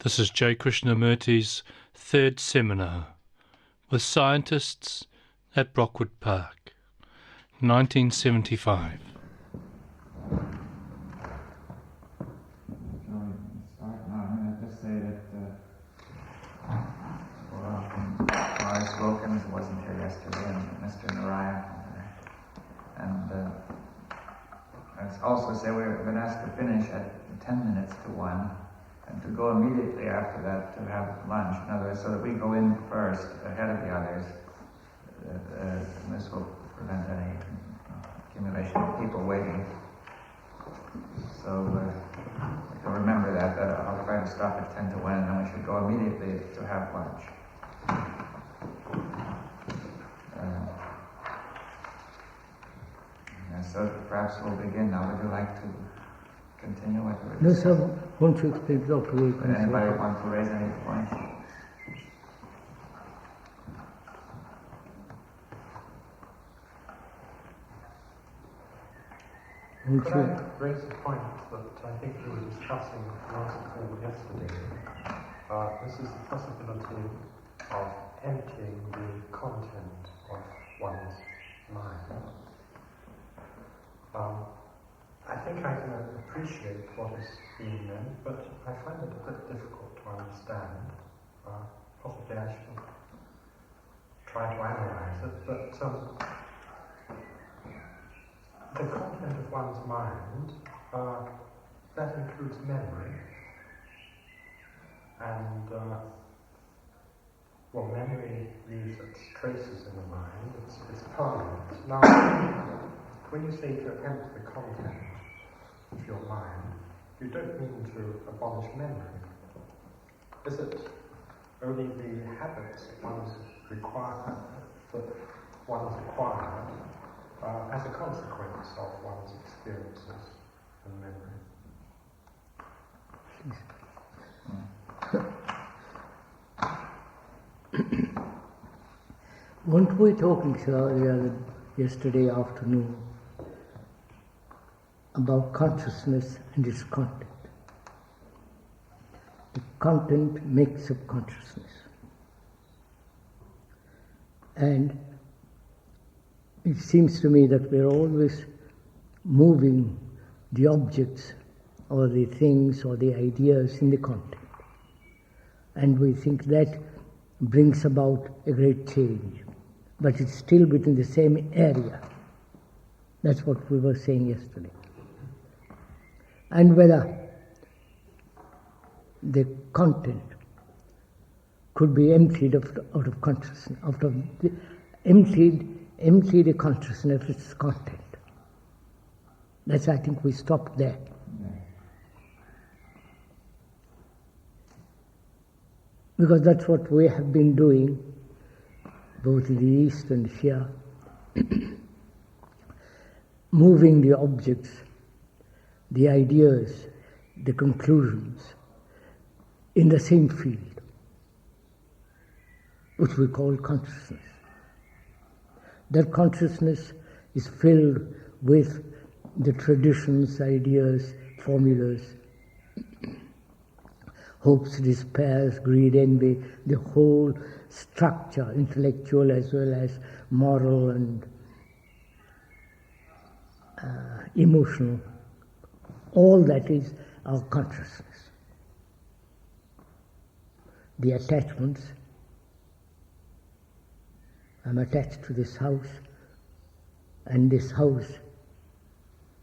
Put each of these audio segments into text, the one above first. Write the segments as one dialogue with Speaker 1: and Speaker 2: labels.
Speaker 1: This is J. Krishnamurti's third seminar with scientists at Brockwood Park, 1975.
Speaker 2: Wasn't here yesterday, and Mr. Narayan, and I also say we've been asked to finish at 10 minutes to 1, and to go immediately after that to have lunch. In other words, so that we go in first, ahead of the others. This will prevent any accumulation of people waiting. So we can remember that I'll try to stop at 10 to 1, and then we should go immediately to have lunch. So perhaps we'll begin now. Would you like to continue with it?
Speaker 3: No, sir. Won't you explain Dr.
Speaker 2: Would anybody want to raise any points?
Speaker 4: Could I raise a point that I think we were discussing last call yesterday? This is the possibility of emptying the content of one's mind. I think I can appreciate what is being meant, but I find it a bit difficult to understand. Possibly I should try to analyze it, but the content of one's mind, that includes memory, and memory leaves its traces in the mind, it's permanent. Now, when you say to empty the content of your mind, you don't mean to abolish memory. Is it only the habits one's acquired as a consequence of one's experiences and memory?
Speaker 3: Weren't we talking, sir, yesterday afternoon about consciousness and its content? The content makes up consciousness. And it seems to me that we're always moving the objects or the things or the ideas in the content. And we think that brings about a great change. But it's still within the same area. That's what we were saying yesterday. And whether the content could be emptied out of consciousness, empty the consciousness of its content. That's, I think, we stopped there. Because that's what we have been doing, both in the East and here, moving the objects, the ideas, the conclusions, in the same field, which we call consciousness. That consciousness is filled with the traditions, ideas, formulas, hopes, despairs, greed, envy, the whole structure, intellectual as well as moral and emotional. All that is our consciousness. The attachments. I'm attached to this house, and this house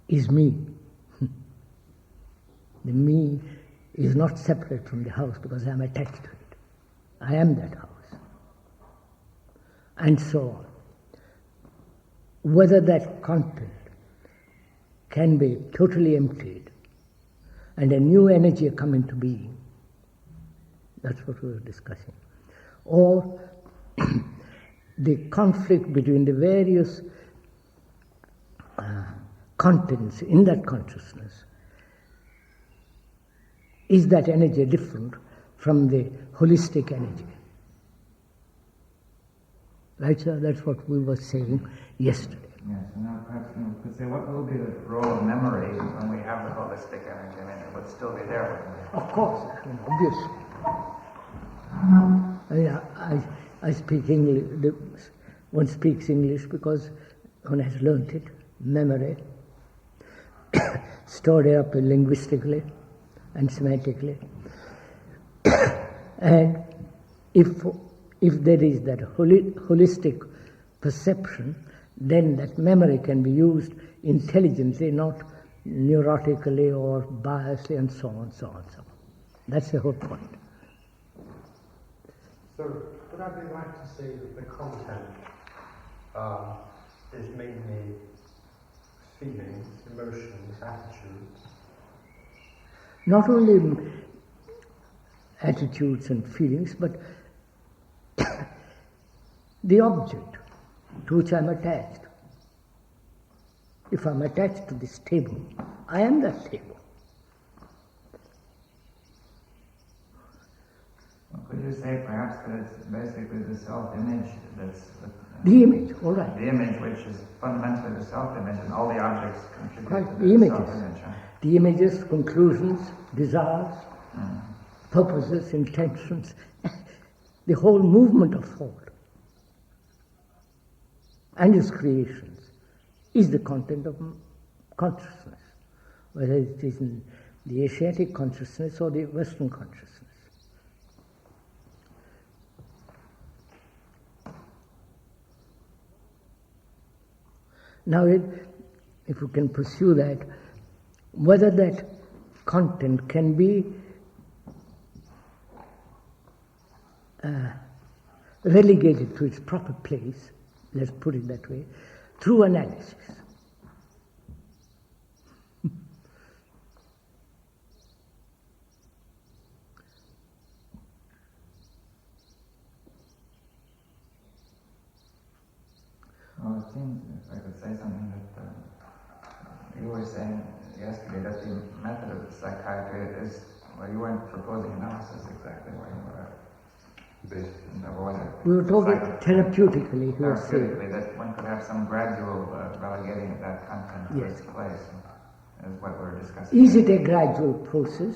Speaker 3: is me. The me is not separate from the house because I'm attached to it. I am that house. And so on. Whether that content can be totally emptied and a new energy come into being, that's what we were discussing. Or the conflict between the various contents in that consciousness. Is that energy different from the holistic energy? Right, sir? That's what we were saying yesterday.
Speaker 2: Yes, and now perhaps you could say, what will be the role of memory when we have the holistic energy? I mean, it would still be there, wouldn't it?
Speaker 3: Of course, obviously. I speak English. One speaks English because one has learnt it, memory, stored up linguistically and semantically. And if there is that holistic perception, then that memory can be used intelligently, not neurotically or biasly, and so on, so on, so on. That's the whole point.
Speaker 4: So, would I be right to say that the content is mainly feelings, emotions, attitudes?
Speaker 3: Not only attitudes and feelings, but the object to which I'm attached. If I'm attached to this table, I am that table.
Speaker 2: Well, could you say perhaps that it's basically the self-image that's...
Speaker 3: The image, all right.
Speaker 2: The image, which is fundamentally the self-image, and all the objects contribute
Speaker 3: Right,
Speaker 2: to
Speaker 3: the images.
Speaker 2: self-image. Huh?
Speaker 3: The images, conclusions, desires, purposes, intentions, the whole movement of thought and its creations is the content of consciousness, whether it is in the Asiatic consciousness or the Western consciousness. Now, if you can pursue that, whether that content can be relegated to its proper place, let's put it that way, through analysis.
Speaker 2: Well, it seems, if I could say something, that you were saying yesterday that the method of psychiatry is, well, you weren't proposing analysis exactly, where you were.
Speaker 3: We were talking therapeutically.
Speaker 2: Therapeutically, that one could have some gradual relegating of that content to its place, is what we're discussing.
Speaker 3: Is it a gradual process?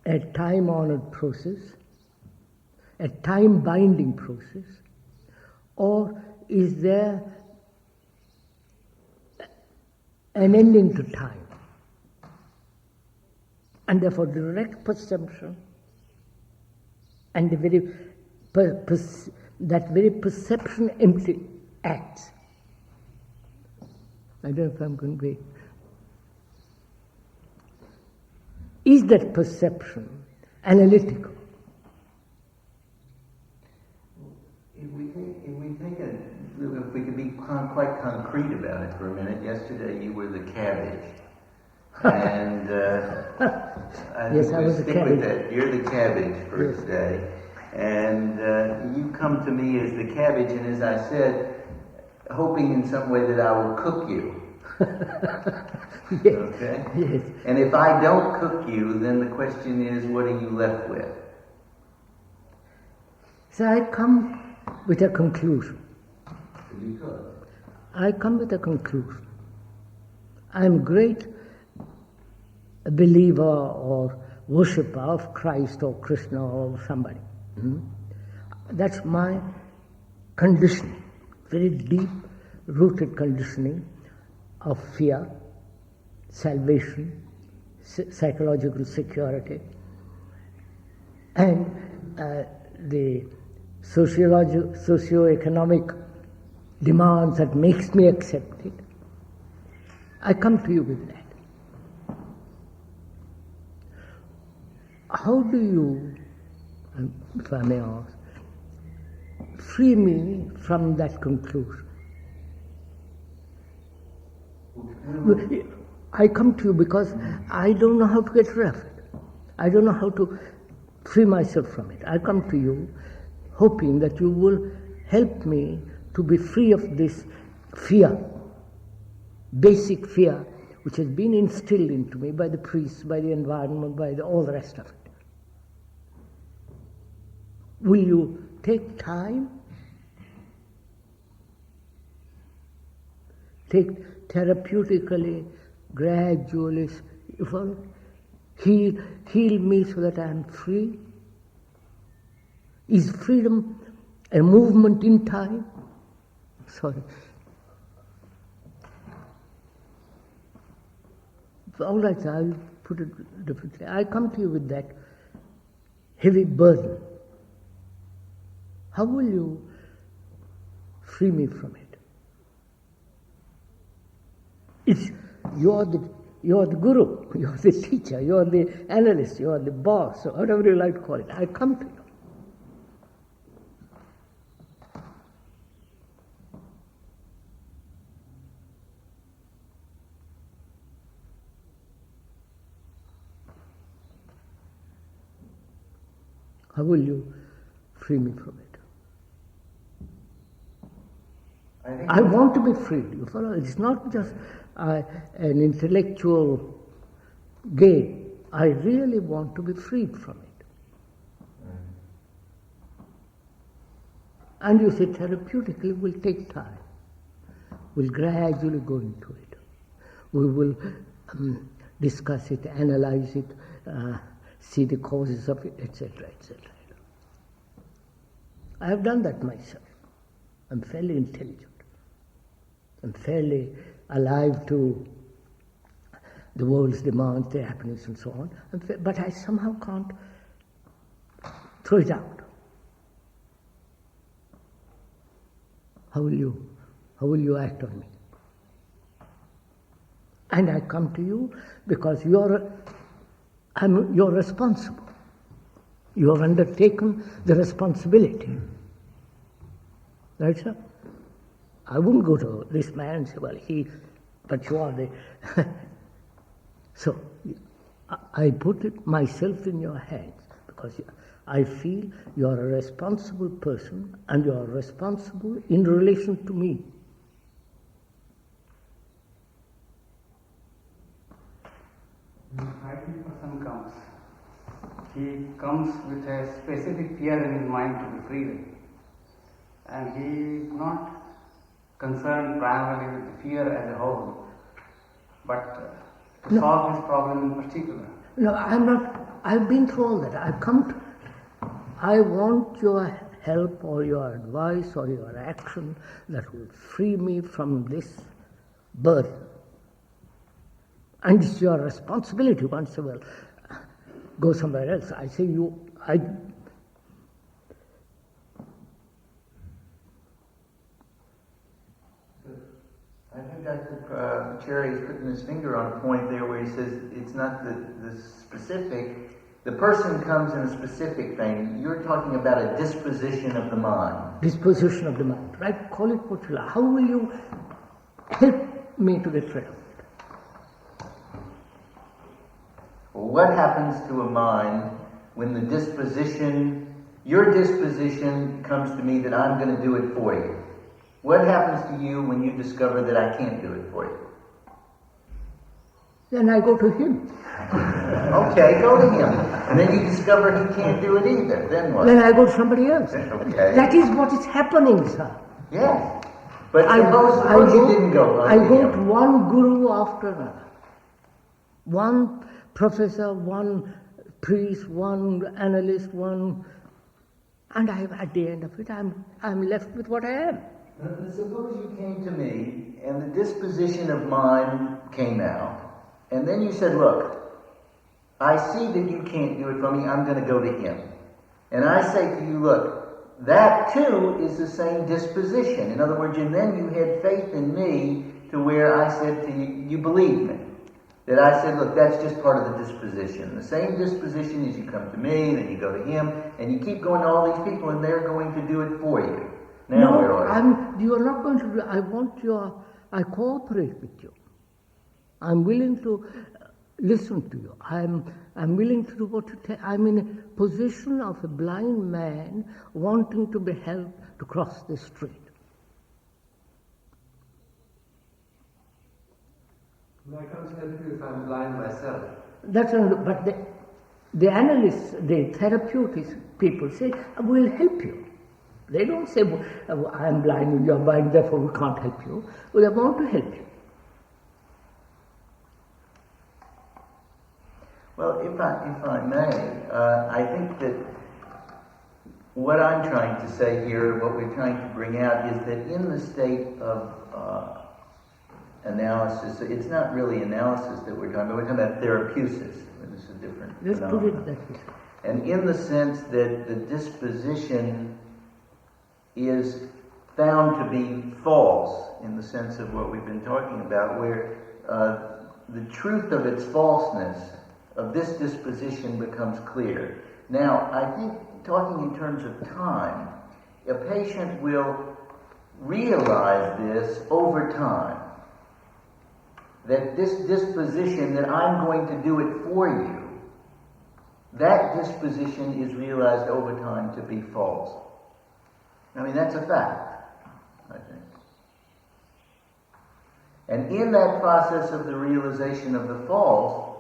Speaker 3: A time-honored process? A time-binding process? Or is there an ending to time? And therefore direct perception and the very that very perception empty acts. I don't know if I'm going to be... Is that perception analytical?
Speaker 5: If we could be quite concrete about it for a minute, yesterday you were the cabbage. And
Speaker 3: yes, I was the
Speaker 5: stick
Speaker 3: cabbage.
Speaker 5: with that. You're the cabbage for today. And you come to me as the cabbage, and as I said, hoping in some way that I will cook you.
Speaker 3: Yes.
Speaker 5: Okay?
Speaker 3: Yes.
Speaker 5: And if I don't cook you, then the question is, what are you left with?
Speaker 3: So I come with a conclusion.
Speaker 5: You could.
Speaker 3: I come with a conclusion. I'm great believer or worshipper of Christ or Krishna or somebody. That's my conditioning, very deep-rooted conditioning of fear, salvation, psychological security, and the socio-economic demands that makes me accept it. I come to you with that. How do you, if I may ask, free me from that conclusion? I come to you because I don't know how to get rid of it. I don't know how to free myself from it. I come to you hoping that you will help me to be free of this fear, basic fear, which has been instilled into me by the priests, by the environment, by all the rest of it. Will you take time? Take therapeutically, gradually, heal me so that I am free Is freedom a movement in time? Sorry. All right, I'll put it differently. I come to you with that heavy burden. How will you free me from it? It's you're the guru, you're the teacher, you're the analyst, you're the boss, or whatever you like to call it. I come to you. How will you free me from it? I want to be freed, you follow? It's not just an intellectual game. I really want to be freed from it. And you say therapeutically will take time. We'll gradually go into it. We will discuss it, analyze it, see the causes of it, etc., etc. I have done that myself. I'm fairly intelligent. I'm fairly alive to the world's demands, their happiness, and so on. But I somehow can't throw it out. How will you act on me? And I come to you because you're responsible. You have undertaken the responsibility. Right, sir? I wouldn't go to this man and say, well, but you are the... So, I put it myself in your hands because I feel you are a responsible person and you are responsible in relation to me.
Speaker 6: When a frightened person comes, he comes with a specific fear in his mind to be freed. And he is not concerned primarily with the fear as a whole, but to solve his problem in particular.
Speaker 3: No, I'm not. I've been through all that. I've come to. I want your help or your advice or your action that will free me from this burden. And it's your responsibility. Once say, well, go somewhere else. I say
Speaker 5: I think Dr. Cherry is putting his finger on a point there where he says it's not the specific. The person comes in a specific thing. You're talking about a disposition of the mind.
Speaker 3: Disposition of the mind, right? Call it what you like. How will you help me to get rid of it?
Speaker 5: What happens to a mind when your disposition comes to me that I'm going to do it for you? What happens to you when you discover that I can't do it for you?
Speaker 3: Then I go to him.
Speaker 5: Okay, go to him. And then you discover he can't do it either. Then what?
Speaker 3: Then I go to somebody else.
Speaker 5: Okay.
Speaker 3: That is what is happening, sir.
Speaker 5: Yes. But suppose you didn't go.
Speaker 3: I go to one guru after another. One professor, one priest, one analyst, and at the end of it, I'm left with what I am.
Speaker 5: Suppose you came to me and the disposition of mine came out, and then you said, look, I see that you can't do it for me, I'm going to go to him. And I say to you, look, that too is the same disposition. In other words, and then you had faith in me to where I said to you, you believe me. That I said, look, that's just part of the disposition. The same disposition as you come to me, then you go to him, and you keep going to all these people, and they're going to do it for you. Now
Speaker 3: you are not going to do. I cooperate with you. I'm willing to listen to you. I'm willing to do what you tell. I'm in a position of a blind man wanting to be helped to cross the street.
Speaker 7: I can't help you if I'm blind myself.
Speaker 3: But the analysts, the therapeutics people say, we'll help you. They don't say, I'm blind, you're blind, therefore we can't help you. Well, they want to help you.
Speaker 5: Well, if I may, I think that what I'm trying to say here, what we're trying to bring out, is that in the state of analysis, it's not really analysis that we're talking about, we're talking about therapeusis. This is a different
Speaker 3: Let's put
Speaker 5: phenomenon.
Speaker 3: it that way.
Speaker 5: And in the sense that the disposition is found to be false, in the sense of what we've been talking about, where the truth of its falseness, of this disposition, becomes clear. Now, I think, talking in terms of time, a patient will realize this over time, that this disposition, that I'm going to do it for you, that disposition is realized over time to be false. I mean, that's a fact, I think. And in that process of the realization of the false,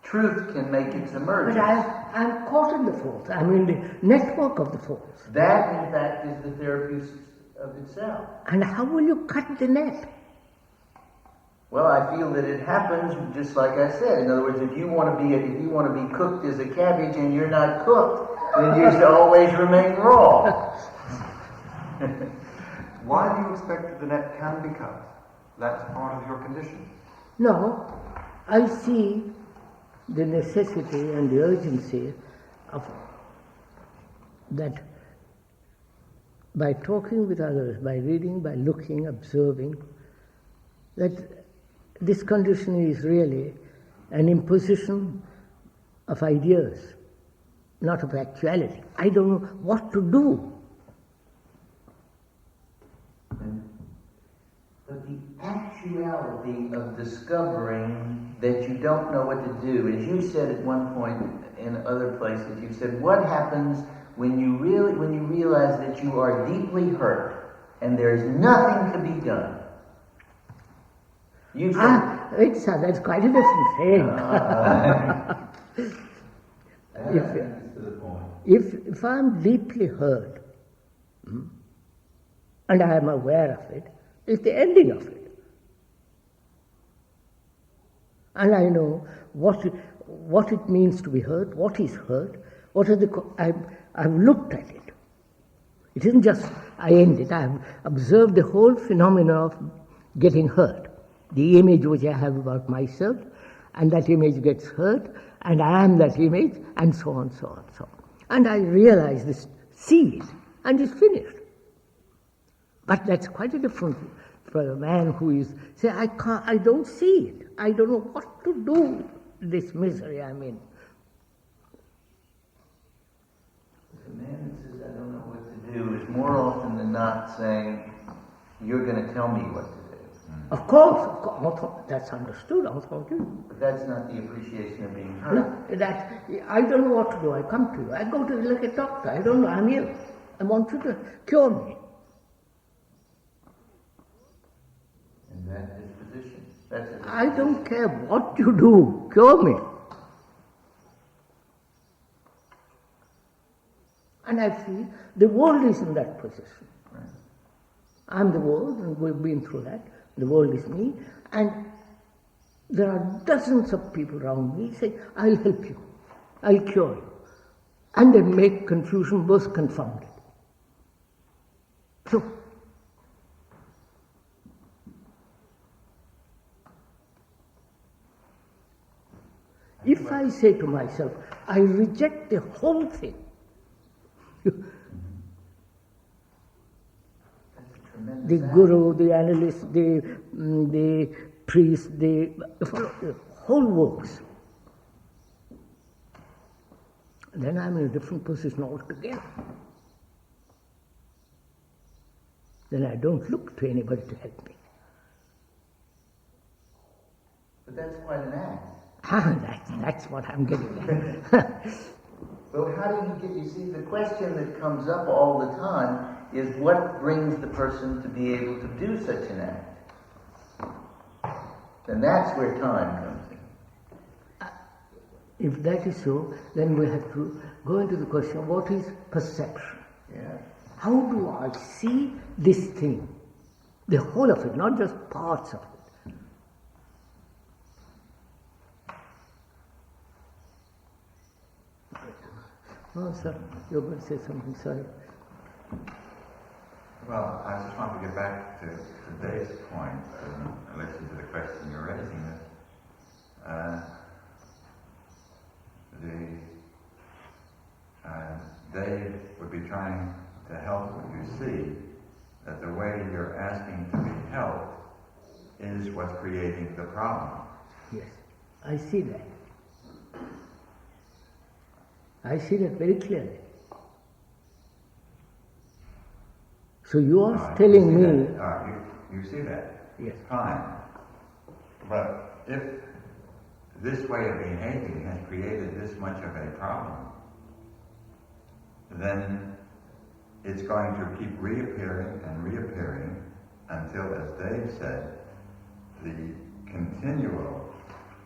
Speaker 5: truth can make its emergence.
Speaker 3: But I'm caught in the false. I'm in the network of the false.
Speaker 5: That, in fact, is the therapeutic of itself.
Speaker 3: And how will you cut the net?
Speaker 5: Well, I feel that it happens just like I said. In other words, if you want to be cooked as a cabbage and you're not cooked, then you should always remain raw.
Speaker 8: Why do you expect that the net can be cut? That's part of your condition.
Speaker 3: No, I see the necessity and the urgency of that by talking with others, by reading, by looking, observing, that this condition is really an imposition of ideas, not of actuality. I don't know what to do.
Speaker 5: But the actuality of discovering that you don't know what to do, as you said at one point in other places, you said, what happens when you realize that you are deeply hurt and there's nothing to be done? You said,
Speaker 3: That's quite a different thing.
Speaker 5: That's the point.
Speaker 3: If I'm deeply hurt, and I am aware of it, it's the ending of it. And I know what it means to be hurt, what is hurt, I've looked at it. It isn't just I end it, I've observed the whole phenomena of getting hurt. The image which I have about myself, and that image gets hurt, and I am that image, and so on, so on, so on. And I realize this, see it, and it's finished. But that's quite a different for a man who is, say, I don't see it. I don't know what to do with this misery I'm in.
Speaker 5: The man who says, I don't know what to do, is more often than not saying, you're going to tell me what to do.
Speaker 3: Of course, that's understood.
Speaker 5: But that's not the appreciation of being hurt.
Speaker 3: No, that I don't know what to do. I come to you. I go to like a doctor. I don't know. I'm ill. I want you to cure me.
Speaker 5: And that disposition. That's a disposition.
Speaker 3: I don't care what you do. Cure me. And I feel the world is in that position.
Speaker 5: Right.
Speaker 3: I'm the world, and we've been through that. The world is me, and there are dozens of people around me saying, I'll help you, I'll cure you. And they make confusion both confounded. So, if I say to myself, I reject the whole thing, the guru, the analyst, the priest, the whole works, then I'm in a different position altogether. Then I don't look to anybody to help me.
Speaker 5: But that's quite an act.
Speaker 3: That's what I'm getting at.
Speaker 5: Well, how do you see, the question that comes up all the time is what brings the person to be able to do such an act? And that's where time comes in.
Speaker 3: If that is so, then we have to go into the question, what is perception?
Speaker 5: Yeah.
Speaker 3: How do I see this thing? The whole of it, not just parts of it. Oh, sir, you're going to say something, sorry.
Speaker 9: Well, I just want to get back to Dave's point in relation to the question you're raising. Dave would be trying to help you see that the way you're asking to be helped is what's creating the problem.
Speaker 3: Yes, I see that. I see that very clearly. So you are telling me...
Speaker 9: You see that?
Speaker 3: Yes.
Speaker 9: Fine. But if this way of behaving has created this much of a problem, then it's going to keep reappearing and reappearing until, as Dave said, the continual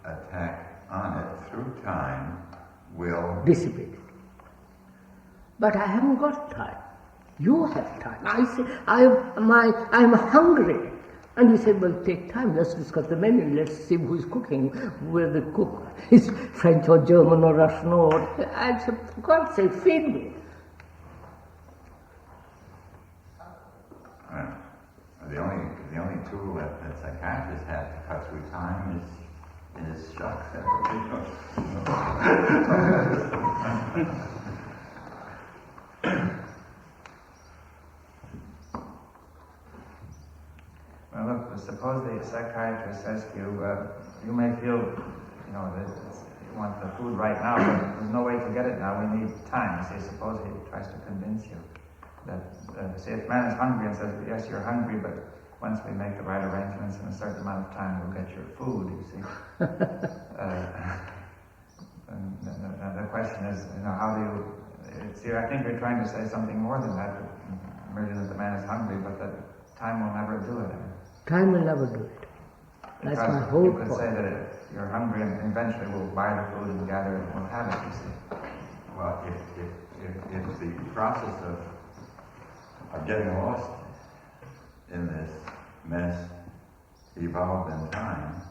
Speaker 9: attack on it through time will
Speaker 3: dissipate. But I haven't got time. You have time. I say, I'm hungry. And you said, well, take time, let's discuss the menu, let's see who's cooking, where the cook is French or German or Russian or... I said, for God's sake, feed me.
Speaker 9: The only tool that psychiatrists have to cut through time is shock therapy.
Speaker 2: Well, look, suppose the psychiatrist says to you, you may feel, that you want the food right now, but there's no way to get it now, we need time. Say, suppose he tries to convince you that, say if man is hungry and says, yes, you're hungry, but once we make the right arrangements in a certain amount of time, we'll get your food, you see. And the question is, how do you... See, I think you're trying to say something more than that, merely that the man is hungry, but that time will never do it.
Speaker 3: Time will never do it. That's my whole point.
Speaker 2: You could say that if you're hungry and eventually we'll buy the food and gather it and we'll have it, you see.
Speaker 9: Well, if the process of getting lost in this mess evolved in time,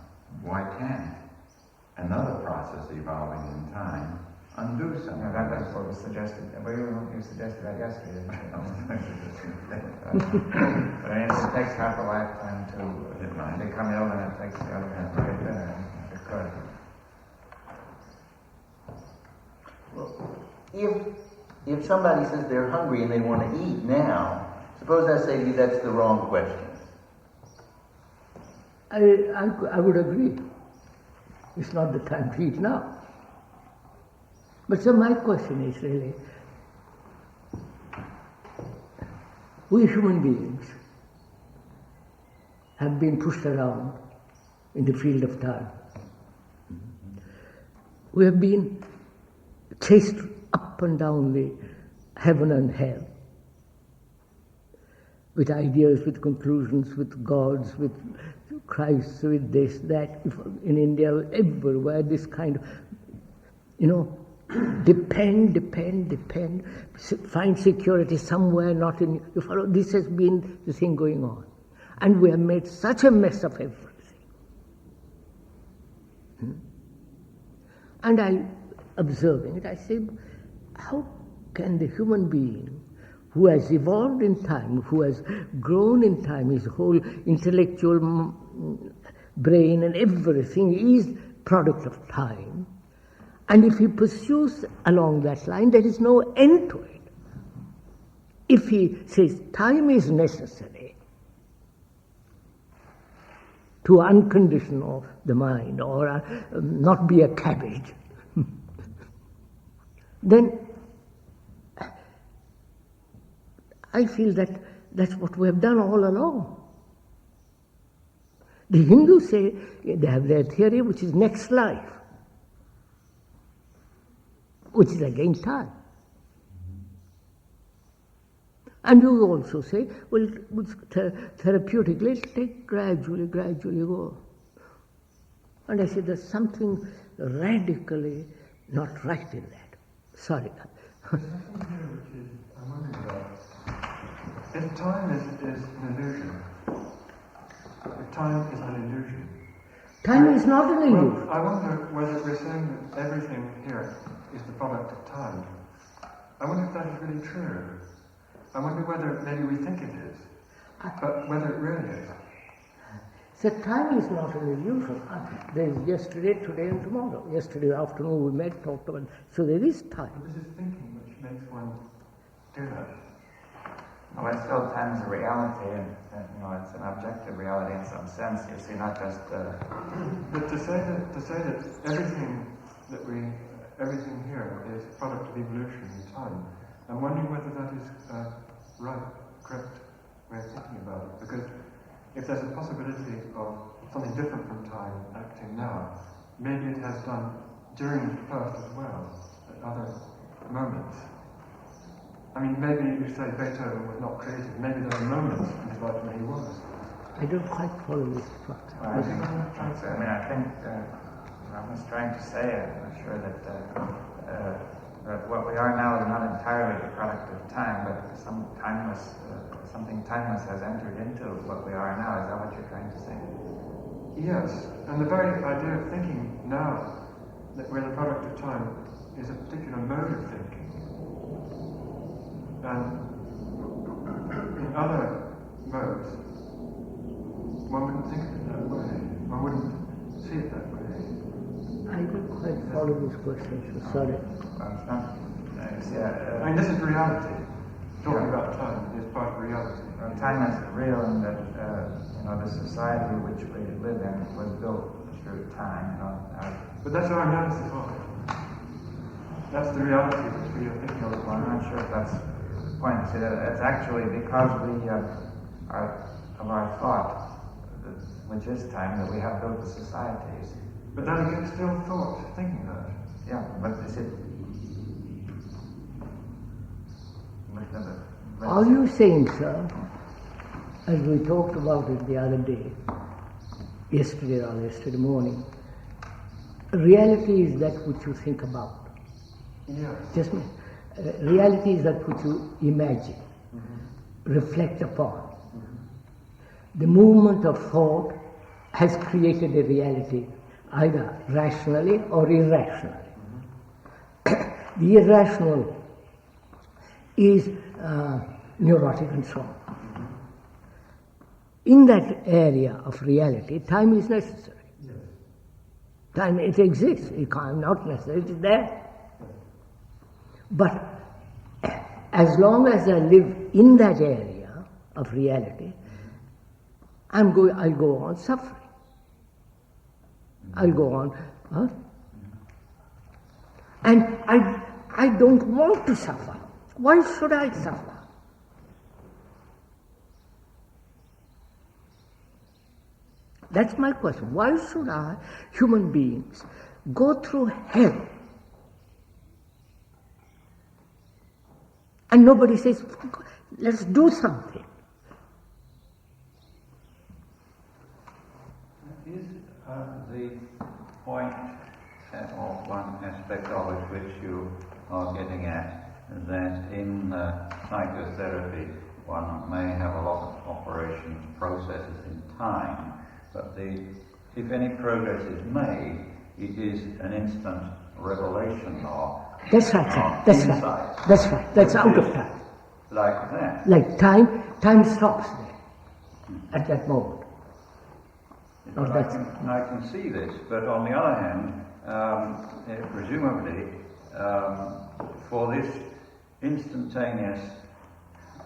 Speaker 9: why can't another process evolving in time undo something?
Speaker 2: Yeah, that's what was suggested. Well, you suggested that yesterday, didn't you? But I mean, it takes half a lifetime to become ill, and it takes the other half to get better, if it could.
Speaker 5: Well, if somebody says they're hungry and they want to eat now, suppose I say to you that's the wrong question.
Speaker 3: I would agree. It's not the time to eat now. But so my question is really, we human beings have been pushed around in the field of time. We have been chased up and down the heaven and hell with ideas, with conclusions, with gods, with Christ, with this, that. In India, everywhere, this kind of, depend, find security somewhere, not in, you follow, this has been the thing going on. And we have made such a mess of everything. And observing it, I say, how can the human being who has evolved in time, who has grown in time, his whole intellectual brain and everything is product of time, and if he pursues along that line, there is no end to it. If he says time is necessary to uncondition the mind or not be a cabbage, then I feel that that's what we have done all along. The Hindus say they have their theory, which is next life, which is again time. And you also say, well, therapeutically, it'll take gradually go. And I say there's something radically not right in that. Sorry.
Speaker 8: There's something here which is, I'm wondering about. If time is an illusion, if time is an illusion.
Speaker 3: Time is not an illusion.
Speaker 8: Well, I wonder whether we're saying that everything here is the product of time. I wonder if that is really true. I wonder whether maybe we think it is, but whether it really is.
Speaker 3: So time is not an illusion. There is yesterday, today and tomorrow. Yesterday afternoon we met, talked about, so there is time.
Speaker 8: This is thinking which makes one do that.
Speaker 2: Well, it's still time is a reality, and it's an objective reality in some sense. You see, not just.
Speaker 8: But to say that everything here is a product of evolution in time, I'm wondering whether that is right, correct way of thinking about it. Because if there's a possibility of something different from time acting now, maybe it has done during the past as well, at other moments. I mean, maybe you say Beethoven was not creative. Maybe there were moments in his life when he was.
Speaker 3: I don't quite follow this part.
Speaker 2: I think I was trying to say, I'm sure that what we are now is not entirely the product of time, but something timeless has entered into what we are now. Is that what you're trying to say?
Speaker 8: Yes, and the very idea of thinking now that we're the product of time is a particular mode of thinking. And in other modes, one wouldn't think of it that way. One wouldn't see it that way.
Speaker 3: I don't quite follow this question, so sorry.
Speaker 8: I mean, this is reality. Talking about time is part of reality.
Speaker 2: Time is real, and that the society which we live in was built through time.
Speaker 8: But that's our analysis of it. That's the reality which we are thinking of.
Speaker 2: Well, I'm not sure if that's the point. See, it's actually because we of our thought, which is time, that we have built the societies.
Speaker 8: But then again, still thought, thinking that.
Speaker 2: Yeah, but is it?
Speaker 3: Are you saying, sir, as we talked about it the other day, yesterday or yesterday morning, reality is that which you think about?
Speaker 8: Yes.
Speaker 3: Just reality is that which you imagine, reflect upon. The movement of thought has created a reality, either rationally or irrationally. The irrational is neurotic and so on. In that area of reality, time is necessary.
Speaker 8: Yes.
Speaker 3: Time, it exists, it can't not necessary, it is there. But as long as I live in that area of reality, I'll go on suffering. I'll go on. And I don't want to suffer. Why should I suffer? That's my question. Why should I, human beings, go through hell? And nobody says, let's do something.
Speaker 10: Is the point or one aspect of it which you are getting at, that in psychotherapy one may have a lot of operations, processes in time, but if any progress is made, it is an instant revelation or
Speaker 3: that's right, sir. That's
Speaker 10: insight.
Speaker 3: right. That's right. That's out of time.
Speaker 10: Like that.
Speaker 3: Like time stops there at that moment.
Speaker 10: I can see this, but on the other hand, presumably, for this instantaneous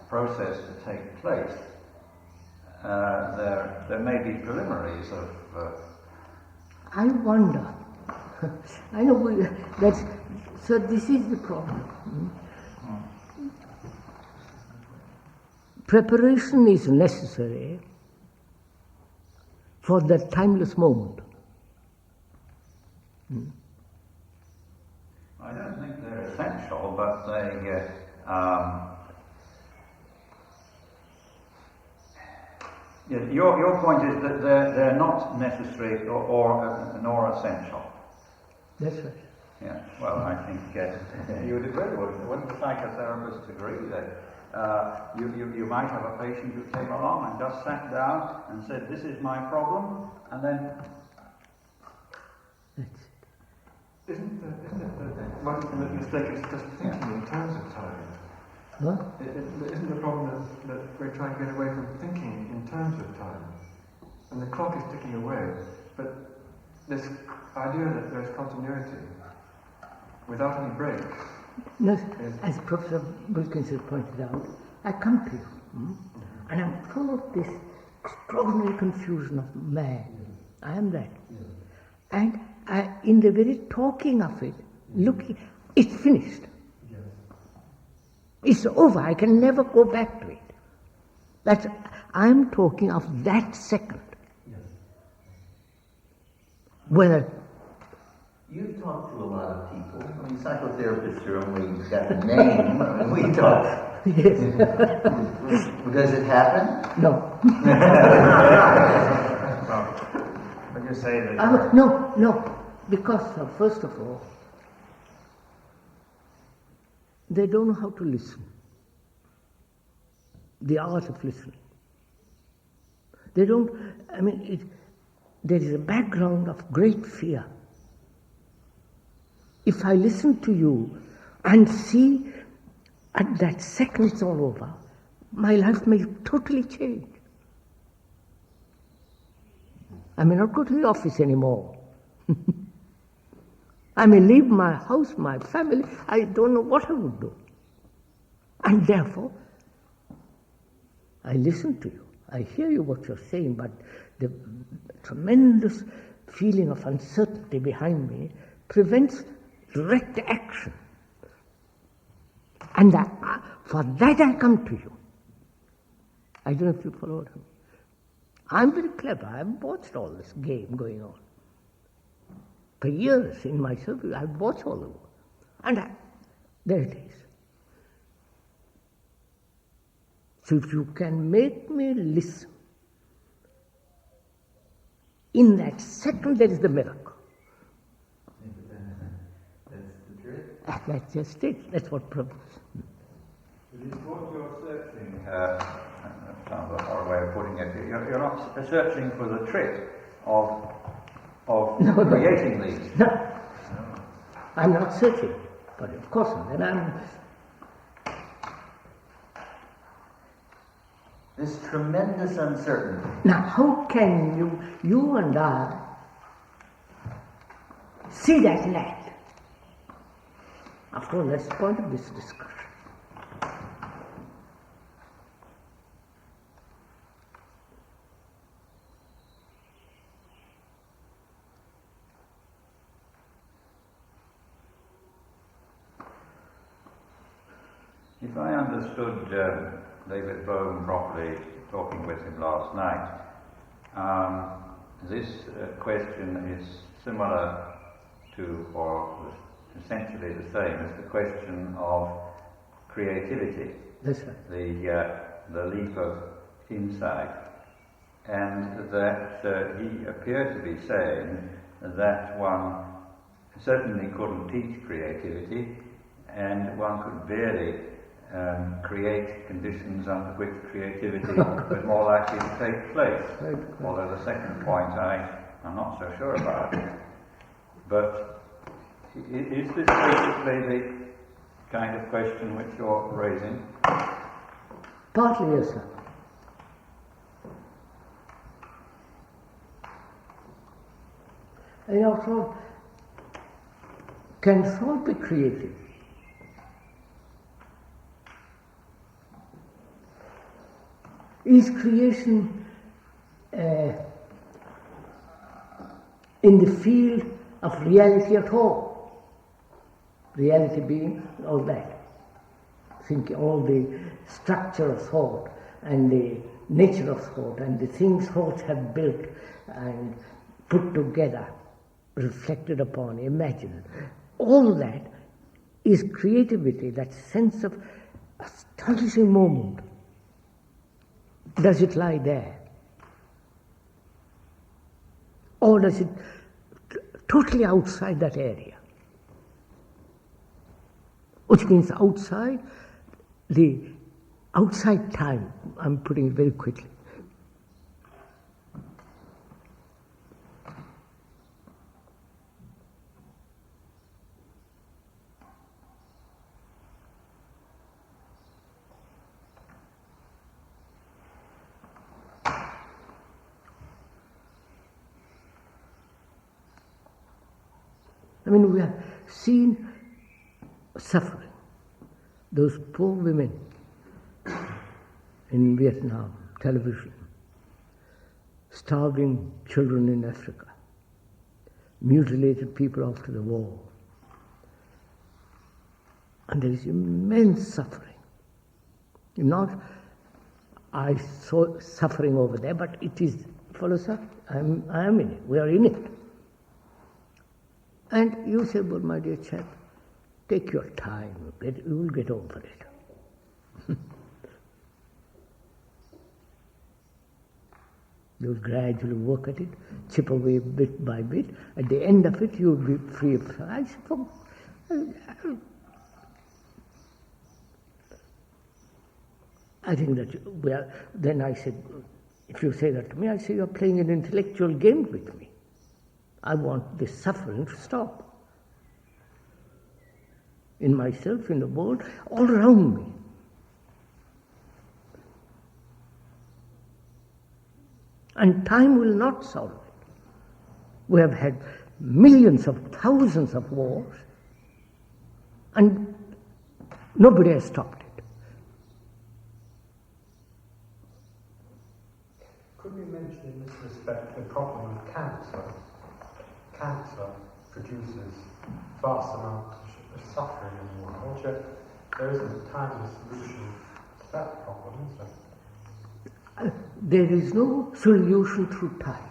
Speaker 10: process to take place, there may be preliminaries of.
Speaker 3: I wonder. I know so. This is the problem. Preparation is necessary for that timeless moment.
Speaker 10: I don't think they're essential, but they. Your point is that they're not necessary nor essential.
Speaker 3: That's right.
Speaker 10: Yeah. Well, I think you would agree. Wouldn't the psychotherapist agree that you might have a patient who came along and just sat down and said, "This is my problem," and then
Speaker 8: Isn't it one of the mistake is just thinking in terms of time?
Speaker 3: What?
Speaker 8: Isn't the problem that we're trying to get away from thinking in terms of time? And the clock is ticking away, but this idea that there's continuity without any breaks.
Speaker 3: No, as Professor Wilkins has pointed out, I come to you, and I'm full of this extraordinary confusion of man. I am that. And in the very talking of it, looking, it's finished. It's over. I can never go back to it. I'm talking of that second. Whether
Speaker 5: You've talked to a lot of people. I mean, psychotherapists are only got the name. I mean, we talk.
Speaker 3: yes.
Speaker 5: Does it happen?
Speaker 3: No.
Speaker 2: But you say that...
Speaker 3: No. Because, first of all, they don't know how to listen. The art of listening. They don't, there is a background of great fear. If I listen to you and see at that second it's all over, my life may totally change. I may not go to the office anymore. I may leave my house, my family. I don't know what I would do. And therefore, I listen to you. I hear you what you're saying, but the tremendous feeling of uncertainty behind me prevents direct action. And for that I come to you. I don't know if you followed him. I'm very clever. I've watched all this game going on. For years in my service, I've watched all of it. And there it is. So if you can make me listen, in that second there is the miracle.
Speaker 10: That's the trick.
Speaker 3: That's just it. That's what proves.
Speaker 10: It is what you're searching, that sounds a horrible way of putting it. You're not searching for the trick of creating these.
Speaker 3: No. I'm not searching, but of course not. And I'm...
Speaker 5: This tremendous uncertainty.
Speaker 3: Now, how can you and I, see that in act? After all, that's the point of this discussion.
Speaker 10: If I understood David Bohm properly, talking with him last night, this question is similar to, or essentially the same as the question of creativity.
Speaker 3: That's right.
Speaker 10: The leap of insight. And that he appeared to be saying that one certainly couldn't teach creativity, and one could barely create conditions under which creativity was more likely to take place. Although the second point I'm not so sure about. But is this basically the kind of question which you're raising?
Speaker 3: Partly, yes, sir. And after all, can thought be creative? Is creation in the field of reality at all? Reality being all that. Thinking all the structure of thought and the nature of thought and the things thoughts have built and put together, reflected upon, imagined. All that is creativity, that sense of astonishing moment. Does it lie there? Or does it totally outside that area? Which means outside the outside time. I'm putting it very quickly. mean, we have seen suffering. Those poor women in Vietnam, television, starving children in Africa, mutilated people after the war. And there is immense suffering. Not I saw suffering over there, but it is full of suffering. I am in it. We are in it. And you say, well, my dear chap, take your time. You will get over it. You will gradually work at it, chip away bit by bit. At the end of it, you will be free of. I said, oh, I think that then I said, if you say that to me, I say, you're playing an intellectual game with me. I want this suffering to stop. In myself, in the world, all around me. And time will not solve it. We have had millions of thousands of wars, and nobody has stopped it.
Speaker 4: Could we mention in this respect the problem of cancer? Cancer produces vast amounts of suffering in the world, yet there isn't a timely solution to that problem, is there?
Speaker 3: There is no solution through time.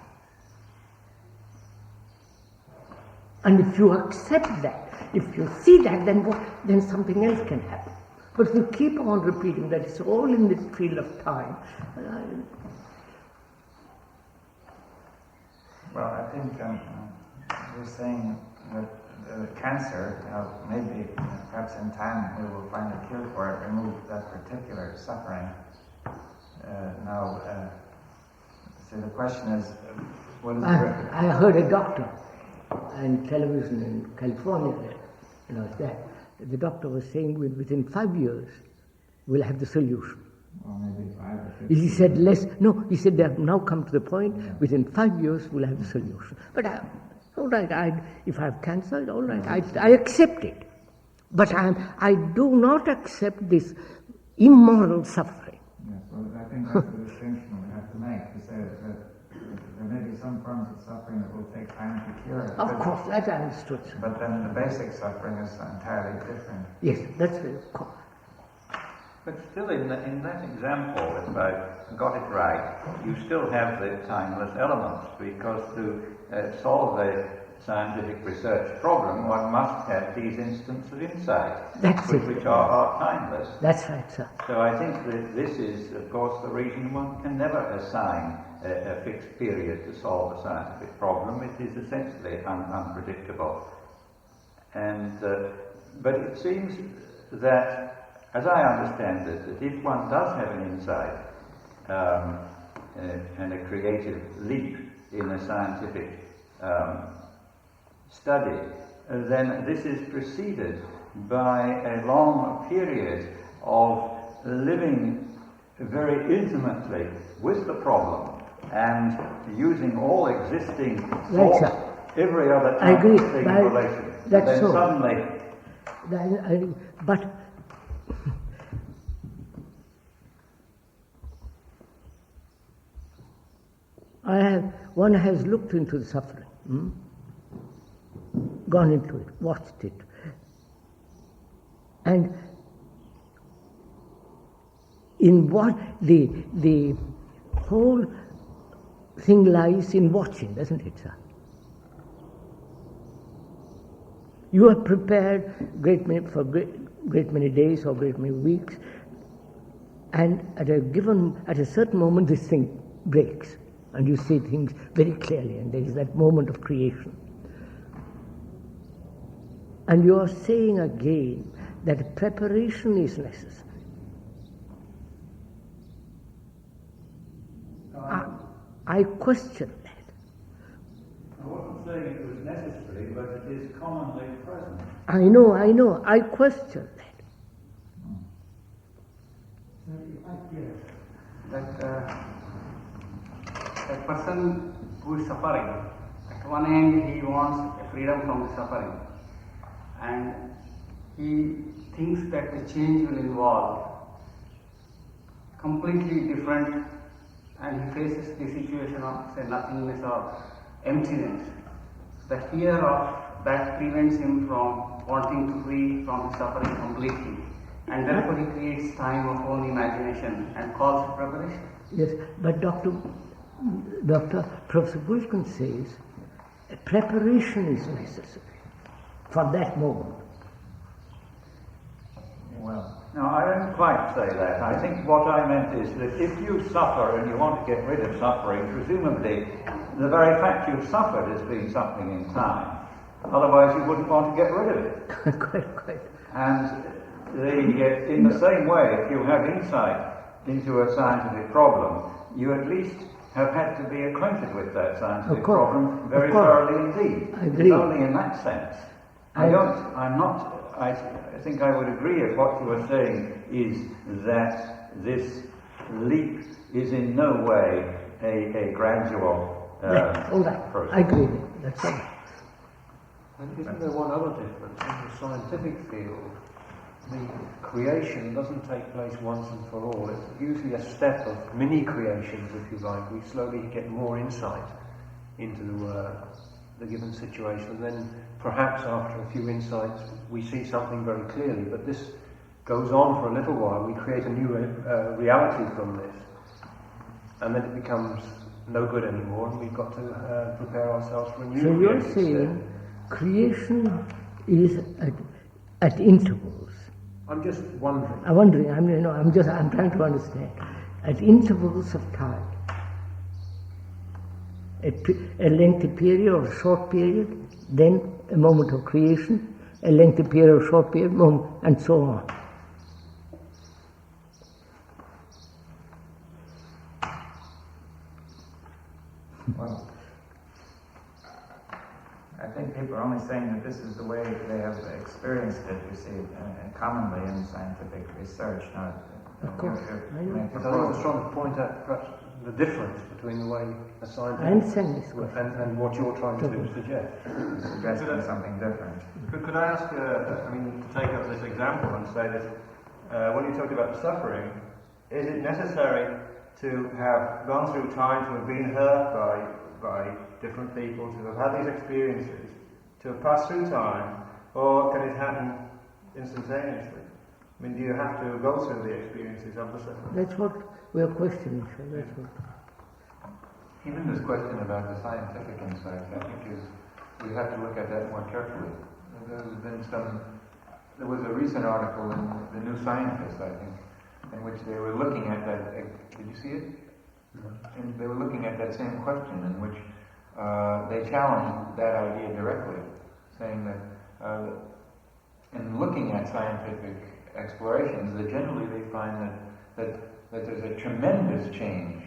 Speaker 3: And if you accept that, if you see that, then something else can happen. But if you keep on repeating that it's all in the field of time,
Speaker 2: well, I think you're saying that cancer, maybe perhaps in time we will find a cure for it, remove that particular suffering. So the question is, what is
Speaker 3: I heard a doctor on television in California, that the doctor was saying within 5 years we'll have the solution.
Speaker 2: Well, maybe 5 or 6.
Speaker 3: He said less. No, he said they have now come to the point. Within 5 years we'll have the solution. But all right. If I have cancer, all right. I accept it. But I do not accept this immoral suffering.
Speaker 2: Yes. Well, I think that's the distinction we have to make. To say that there may be some forms of suffering that will take time to cure.
Speaker 3: Of course, that I understood.
Speaker 2: But then the basic suffering is entirely different.
Speaker 3: Yes, that's of course.
Speaker 10: But still, in that example, if I got it right, you still have the timeless elements, because to solve a scientific research problem, one must have these instants of insight, which are timeless.
Speaker 3: That's right, sir.
Speaker 10: So I think that this is, of course, the reason one can never assign a fixed period to solve a scientific problem. It is essentially unpredictable. And but it seems that, as I understand it, that if one does have an insight and a creative leap in a scientific study, then this is preceded by a long period of living very intimately with the problem and using all existing thoughts, every other type of thing in relation.
Speaker 3: That's
Speaker 10: then
Speaker 3: so.
Speaker 10: Suddenly...
Speaker 3: But one has looked into the suffering, gone into it, watched it, and in what the whole thing lies in watching, doesn't it, sir? You are prepared for great many days or great many weeks, and at a certain moment this thing breaks, and you see things very clearly, and there is that moment of creation. And you are saying again that preparation is necessary. I question that.
Speaker 10: I wasn't saying it was necessary, but it is commonly present.
Speaker 3: I know. I question that.
Speaker 6: A person who is suffering, at one end he wants freedom from the suffering, and he thinks that the change will involve completely different, and he faces the situation of, say, nothingness or emptiness. The fear of that prevents him from wanting to free from his suffering completely, and therefore he creates time of own imagination and calls for preparation.
Speaker 3: Yes, but Professor Bushkin says a preparation is necessary for that moment.
Speaker 2: Well,
Speaker 10: No, I don't quite say that. I think what I meant is that if you suffer and you want to get rid of suffering, presumably the very fact you've suffered has been something in time. Otherwise you wouldn't want to get rid of it.
Speaker 3: Quite.
Speaker 10: And in the same way, if you have insight into a scientific problem, you at least have had to be acquainted with that scientific problem very thoroughly indeed.
Speaker 3: I agree.
Speaker 10: It's only in that sense. I think I would agree if what you are saying is that this leap is in no way a gradual
Speaker 3: all right.
Speaker 10: process.
Speaker 3: I agree. That's all.
Speaker 7: And isn't there one other difference? In the scientific field, the creation doesn't take place once and for all. It's usually a step of mini creations, if you like. We slowly get more insight into the given situation, and then perhaps after a few insights we see something very clearly. But this goes on for a little while. We create a new reality from this, and then it becomes no good anymore, and we've got to prepare ourselves for a new
Speaker 3: So you're
Speaker 7: creation
Speaker 3: saying
Speaker 7: step.
Speaker 3: creation is at intervals.
Speaker 7: I'm just wondering.
Speaker 3: I'm trying to understand. At intervals of time. A lengthy period or a short period, then a moment of creation, a lengthy period or short period, moment, and so on.
Speaker 2: Well, I think people are only saying that this is the way they have experienced it, you see, commonly in scientific research. Now,
Speaker 3: Of course, I know.
Speaker 7: But I was trying to point out perhaps the difference between the way a scientist
Speaker 3: I understand this question.
Speaker 7: and what you're trying to suggest.
Speaker 2: Suggesting something different.
Speaker 8: Could I ask, to take up this example and say that when you talked about suffering, is it necessary to have gone through time, to have been hurt by different people, to have had these experiences, to have passed through time, or can it happen instantaneously? I mean, do you have to go through the experiences of the suffering?
Speaker 3: That's what we are questioning, sir. That's what.
Speaker 11: Even this question about the scientific insights, I think we have to look at that more carefully. There was a recent article in the New Scientist, I think, in which they were looking at that. Did you see it? And they were looking at that same question, in which they challenged that idea directly, saying that in looking at scientific explorations, that generally they find that there's a tremendous change.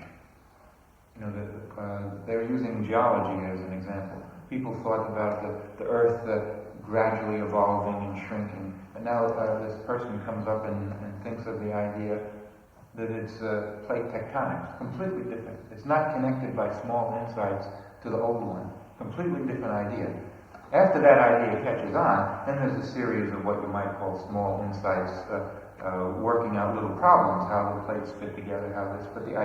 Speaker 11: They're using geology as an example. People thought about the Earth gradually evolving and shrinking, and now this person comes up and thinks of the idea that it's plate tectonics, completely different. It's not connected by small insights to the old one. Completely different idea. After that idea catches on, then there's a series of what you might call small insights, working out little problems, how the plates fit together, but the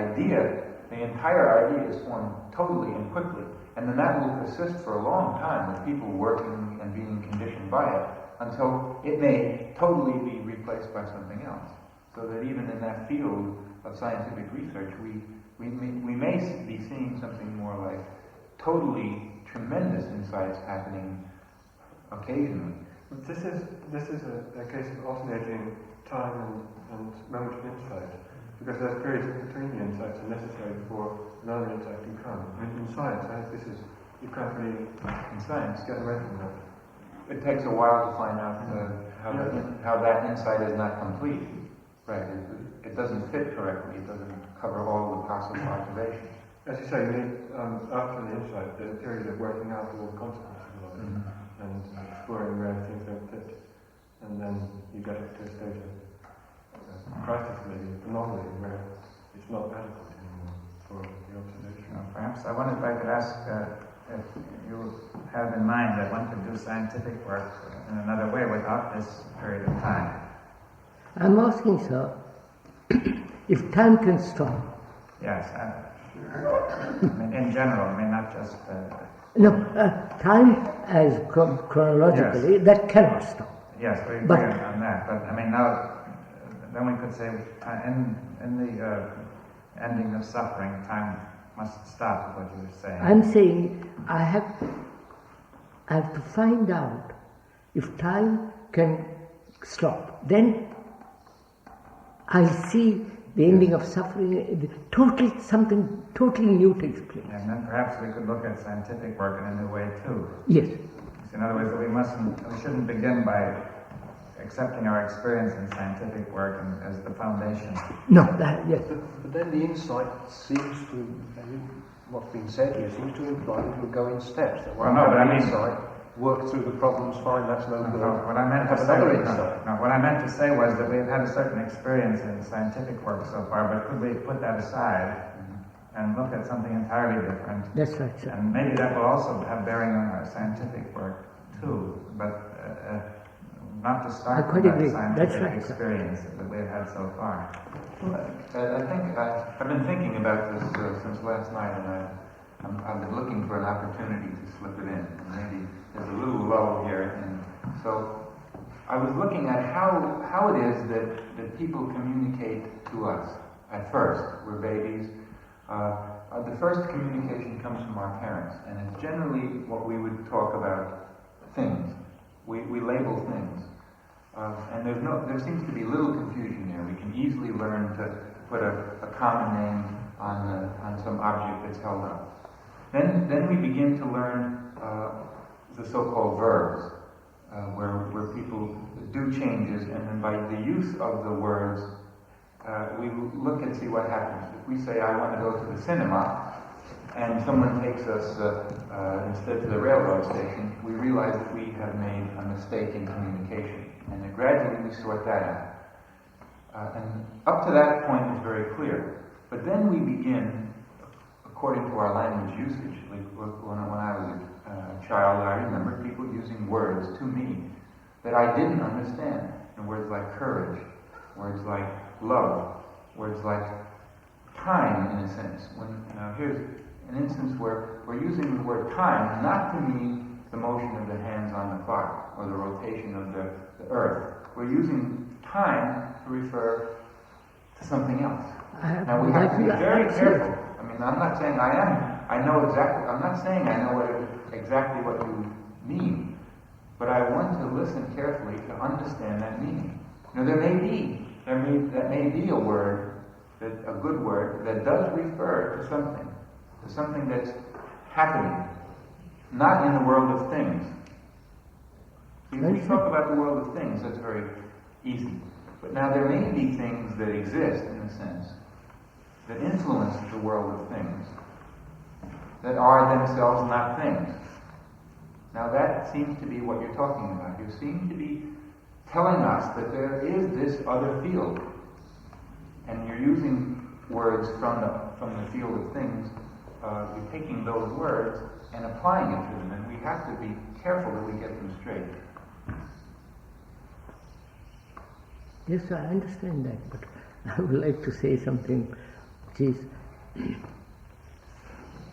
Speaker 11: entire idea is formed totally and quickly, and then that will persist for a long time with people working and being conditioned by it until it may totally be replaced by something else. So that even in that field of scientific research, we may be seeing something more like totally tremendous insights happening occasionally.
Speaker 8: This is a case of alternating time and moment of insight, because there's periods in between the insights are necessary before another insight can come. I mean, in science, I think you can't really, in science, get away from that.
Speaker 11: It takes a while to find out how that insight is not complete. Right. It doesn't fit correctly. It doesn't cover all the possible observations.
Speaker 8: As you say, you need, after the insight, there's a period of working out all the consequences of it and exploring where things don't fit. And then you get to a stage of crisis, maybe, anomaly, where it's not adequate anymore for the observation.
Speaker 2: Perhaps I wonder if I could ask if you have in mind that one could do scientific work in another way without this period of time.
Speaker 3: I'm asking, sir, if time can stop.
Speaker 2: Yes, I mean, in general, I mean, not just...
Speaker 3: No, time as chronologically,
Speaker 2: yes.
Speaker 3: that cannot stop.
Speaker 2: Yes, we agree
Speaker 3: But-
Speaker 2: on that. But I mean, now, then we could say in the ending of suffering, time must stop, is what you were saying.
Speaker 3: I'm saying I have to find out if time can stop. Then I see the ending of suffering, something totally new takes place.
Speaker 2: And then perhaps we could look at scientific work in a new way too.
Speaker 3: Yes.
Speaker 2: In other words, we shouldn't begin by accepting our experience in scientific work as the foundation.
Speaker 3: No, yes.
Speaker 7: But then the insight seems to, what's been said here, seems to imply that it will go in steps. That
Speaker 2: Well, no, but I mean...
Speaker 7: insight, work through the problems, fine, that's no good.
Speaker 2: No, what I meant
Speaker 7: have
Speaker 2: to say,
Speaker 7: another insight.
Speaker 2: no, what I meant to say was that we've had a certain experience in scientific work so far, but could we put that aside and look at something entirely different?
Speaker 3: That's right, sir.
Speaker 2: And maybe that will also have bearing on our scientific work too, but not to start
Speaker 3: I quite
Speaker 2: with
Speaker 3: agree.
Speaker 2: that
Speaker 3: That's
Speaker 2: scientific
Speaker 3: right, sir.
Speaker 2: experience that we've had so far.
Speaker 11: I think I've been thinking about this since last night, and I've been looking for an opportunity to slip it in. And maybe there's a little lull here, and so I was looking at how it is that people communicate to us. At first, we're babies. The first communication comes from our parents, and it's generally what we would talk about things. We label things. And there seems to be little confusion there. We can easily learn to put a common name on some object that's held up. Then we begin to learn the so-called verbs, where people do changes, and then by the use of the words, we look and see what happens. If we say, I want to go to the cinema, and someone takes us instead to the railroad station, we realize that we have made a mistake in communication. And then gradually we sort that out. And up to that point it's very clear. But then we begin, according to our language usage, like when I was a child, I remember people using words to me that I didn't understand. And words like courage, words like love, words like time, in a sense. Here's an instance where we're using the word time not to mean the motion of the hands on the clock or the rotation of the earth. We're using time to refer to something else. Now we have to be very careful. I mean, I'm not saying I'm not saying I know exactly what you mean, but I want to listen carefully to understand that meaning. Now that may be a word, a good word, that does refer to something that's happening, not in the world of things. If we talk about the world of things, that's very easy. But now there may be things that exist, in a sense, that influence the world of things, that are themselves not things. Now that seems to be what you're talking about. You seem to be telling us that there is this other field, and you're using words from the field of things. You're taking those words and applying it to them, and we have to be careful that we get them straight.
Speaker 3: Yes, I understand that, but I would like to say something which is,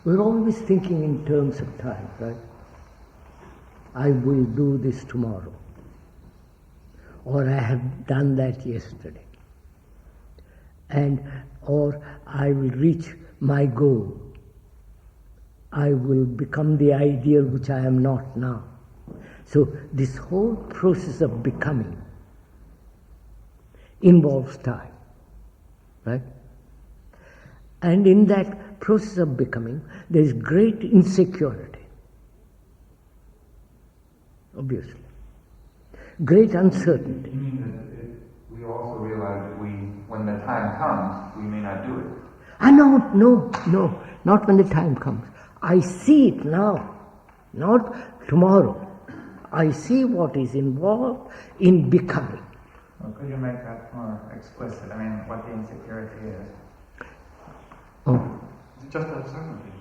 Speaker 3: we're always thinking in terms of time, right? I will do this tomorrow, or I have done that yesterday, or I will reach my goal. I will become the ideal which I am not now. So this whole process of becoming involves time, right? And in that process of becoming, there is great insecurity, obviously. Great uncertainty.
Speaker 11: You mean that we also realize that when the time comes, we may not do it?
Speaker 3: No, not when the time comes. I see it now, not tomorrow. I see what is involved in becoming.
Speaker 2: Well, could you make that more explicit? I mean, what the insecurity is?
Speaker 3: Oh.
Speaker 8: Is it just uncertainty?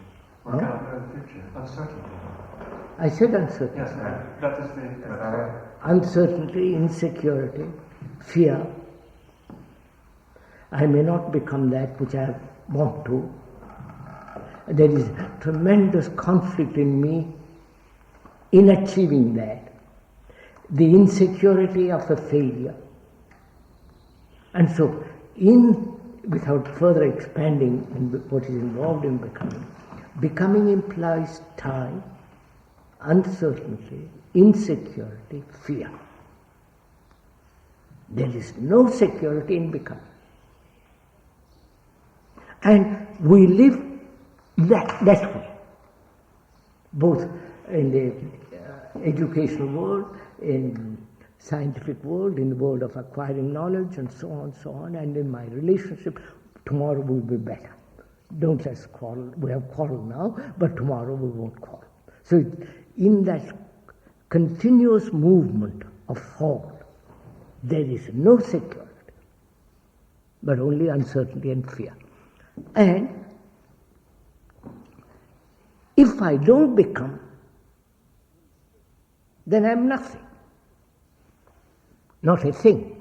Speaker 8: What kind of future? Uncertainty.
Speaker 3: I said uncertainty.
Speaker 8: Yes, that is the...
Speaker 3: Uncertainty, insecurity, fear. I may not become that which I want to. There is tremendous conflict in me in achieving that. The insecurity of a failure. And so, without further expanding in what is involved in becoming implies time, uncertainty, insecurity, fear. There is no security in becoming. And we live that way, both in the educational world, in scientific world, in the world of acquiring knowledge, and so on, and in my relationship. Tomorrow will be better. Don't let's quarrel. We have quarreled now, but tomorrow we won't quarrel. So in that continuous movement of thought, there is no security, but only uncertainty and fear. And if I don't become, then I'm nothing. Not a thing.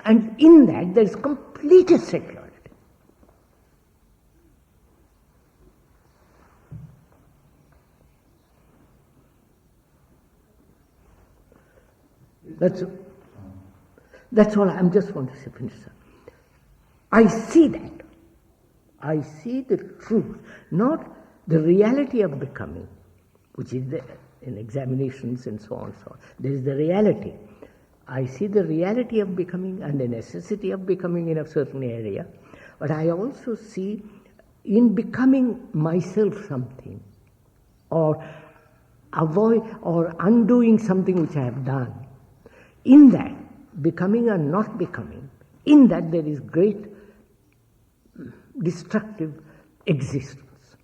Speaker 3: And in that there is complete security. That's all. I just want to finish. I see that. I see the truth, not the reality of becoming, which is there in examinations and so on and so on. There is the reality. I see the reality of becoming and the necessity of becoming in a certain area, but I also see in becoming myself something, or avoid or undoing something which I have done. In that, becoming and not becoming, in that there is great destructive existence.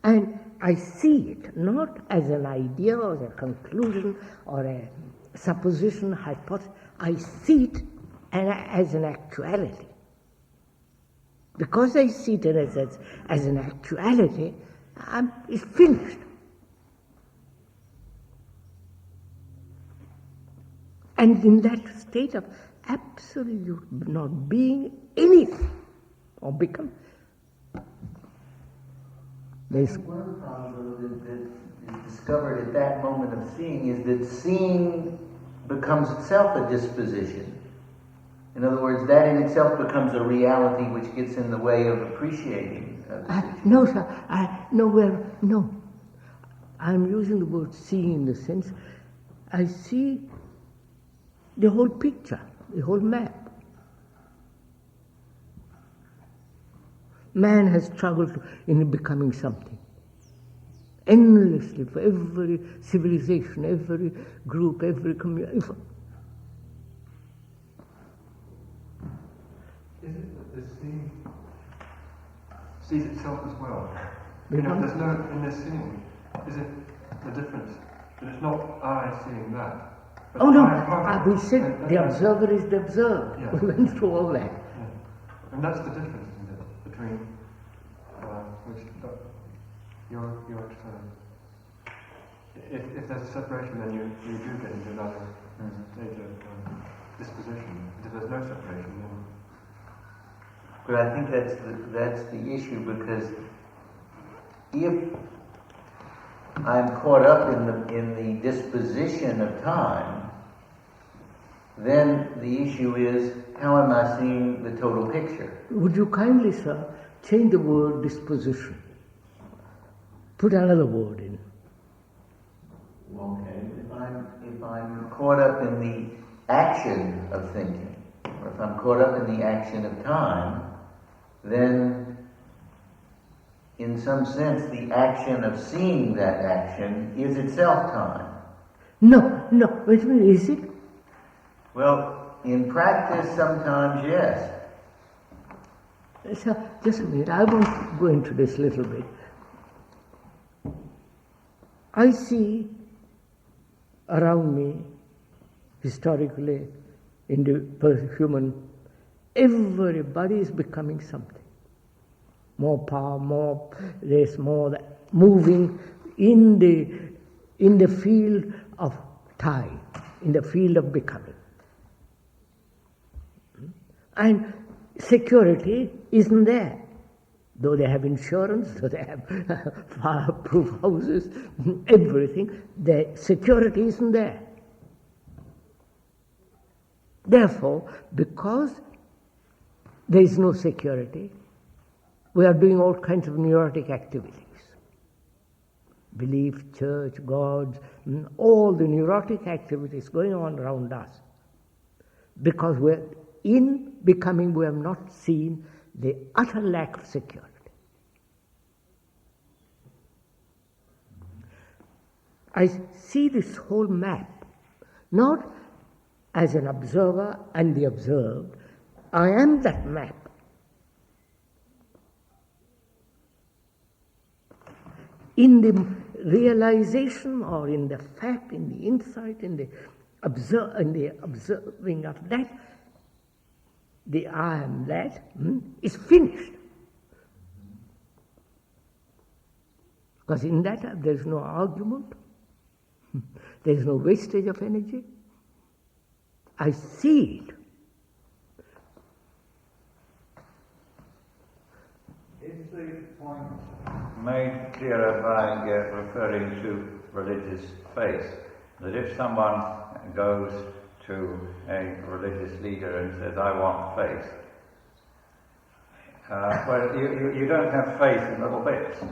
Speaker 3: And I see it not as an idea or a conclusion or a supposition, hypothesis. I see it as an actuality. Because I see it as an actuality, it's finished. And in that state of absolute not being anything or become.
Speaker 5: One problem that is discovered at that moment of seeing is that seeing becomes itself a disposition. In other words, that in itself becomes a reality which gets in the way of appreciating.
Speaker 3: No, sir. No. I'm using the word seeing in the sense I see the whole picture, the whole map. Man has struggled in becoming something. Endlessly for every civilization, every group, every community.
Speaker 8: Is it that the seeing sees itself as well? There's no, in this seeing, is it the difference? That it's not I seeing that.
Speaker 3: Oh no, we said the observer is the observed. Yeah. We went through all that.
Speaker 8: Yeah. And that's the difference, isn't it, between which you're if there's a separation, then you do get into another stage of disposition. If there's no separation, then.
Speaker 5: But I think that's the issue, because if I'm caught up in the disposition of time, then the issue is, how am I seeing the total picture?
Speaker 3: Would you kindly, sir, change the word disposition? Put another word in.
Speaker 5: Okay. If I'm caught up in the action of thinking, or if I'm caught up in the action of time, then in some sense the action of seeing that action is itself time.
Speaker 3: No, wait a minute, is it?
Speaker 5: Well, in practice sometimes yes.
Speaker 3: Sir, just a minute, I want to go into this a little bit. I see around me, historically, in the human, everybody is becoming something. more power, there's more moving in the field of time, in the field of becoming. And security isn't there. Though they have insurance, though they have fireproof houses, everything, the security isn't there. Therefore, because there is no security, we are doing all kinds of neurotic activities. Belief, church, gods, all the neurotic activities going on around us. Because we're in becoming, we have not seen the utter lack of security. I see this whole map not as an observer and the observed. I am that map. In the realization or in the fact, in the insight, in the observing of that, the I am that is finished. Because in that there is no argument, there is no wastage of energy. I see it.
Speaker 10: Is the point made clearer by referring to religious faith? That if someone goes to a religious leader and says, I want faith, well, you don't have faith in little bits,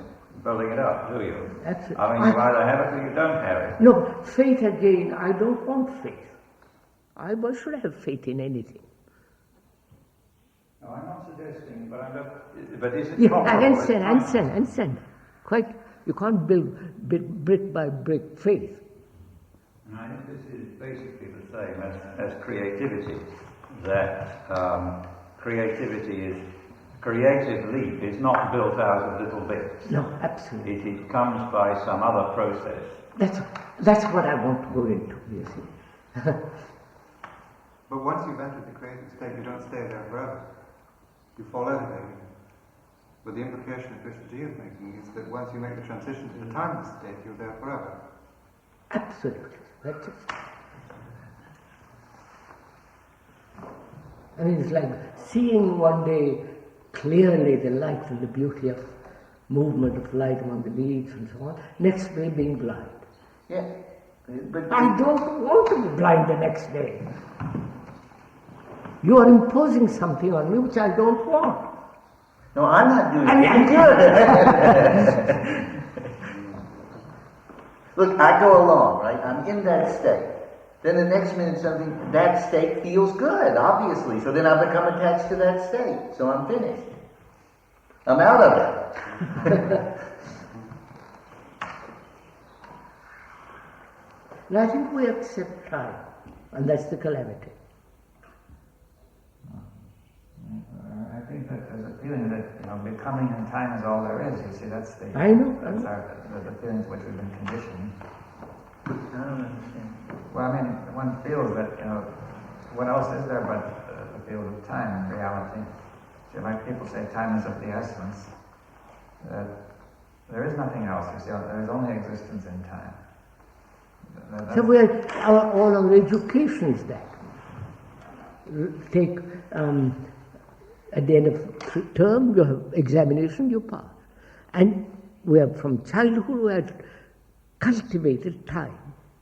Speaker 10: building it up, do you?
Speaker 3: Absolutely.
Speaker 10: I mean, you either have it or you don't have it.
Speaker 3: No, faith again, I don't want faith. Why should I have faith in anything?
Speaker 10: No, I'm not suggesting, but is it possible?
Speaker 3: Understand. Quite, you can't build brick by brick faith.
Speaker 10: I think this is basically the same as creativity, that creative leap is not built out of little bits.
Speaker 3: No, absolutely.
Speaker 10: It comes by some other process.
Speaker 3: That's what I want to go into, you see.
Speaker 8: But once you've entered the creative state, you don't stay there forever. You fall out of it. But the implication that Krishnamurti is making is that once you make the transition to the timeless state, you're there forever.
Speaker 3: Absolutely. That's it. I mean, it's like seeing one day clearly the light and the beauty of movement of light among the leaves and so on. Next day being blind.
Speaker 5: Yeah. But
Speaker 3: I don't want to be blind the next day. You are imposing something on me which I don't want.
Speaker 5: no, I'm not doing it. Look, I go along, right? I'm in that state. Then the next minute that state feels good, obviously. So then I become attached to that state. So I'm finished. I'm out of it.
Speaker 3: And I think we accept time, and that's the calamity.
Speaker 2: I think that there's a feeling that becoming in time is all there is. You see, that's the
Speaker 3: I know.
Speaker 2: the feeling to which we've been conditioned.
Speaker 5: I don't understand.
Speaker 2: Well, I mean, one feels that what else is there but the field of time in reality? So, like people say, time is of the essence. That there is nothing else. You see, there is only existence in time.
Speaker 3: So all our education is that. Take at the end of term, you have examination, you pass. And we are from childhood, we have cultivated time.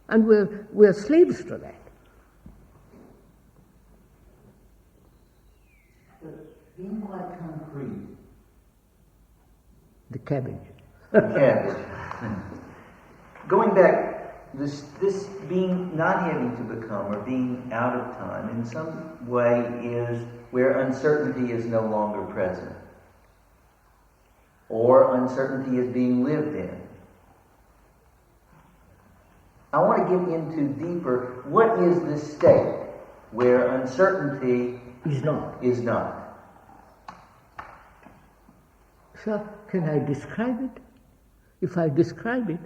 Speaker 3: And we are slaves to that.
Speaker 5: Being quite concrete.
Speaker 3: The cabbage.
Speaker 5: Cabbage. Going back, this being not having to become or being out of time in some way is where uncertainty is no longer present. Or uncertainty is being lived in. I want to get into deeper, what is this state where uncertainty
Speaker 3: is not? So, can I describe it? If I describe it,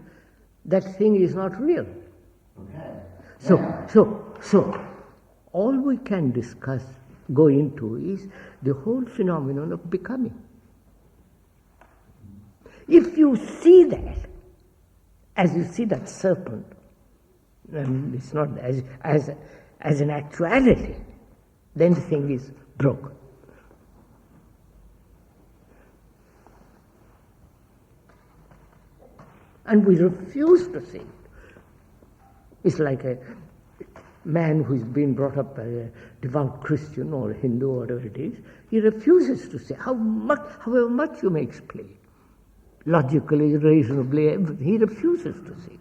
Speaker 3: that thing is not real.
Speaker 5: Okay.
Speaker 3: So, all we can go into is the whole phenomenon of becoming. If you see that, as you see that serpent, and it's not as an actuality, then the thing is broken. And we refuse to see it. It's like a man who's been brought up as a devout Christian or a Hindu or whatever it is. He refuses to see however much you may explain, logically, reasonably, everything. He refuses to see it.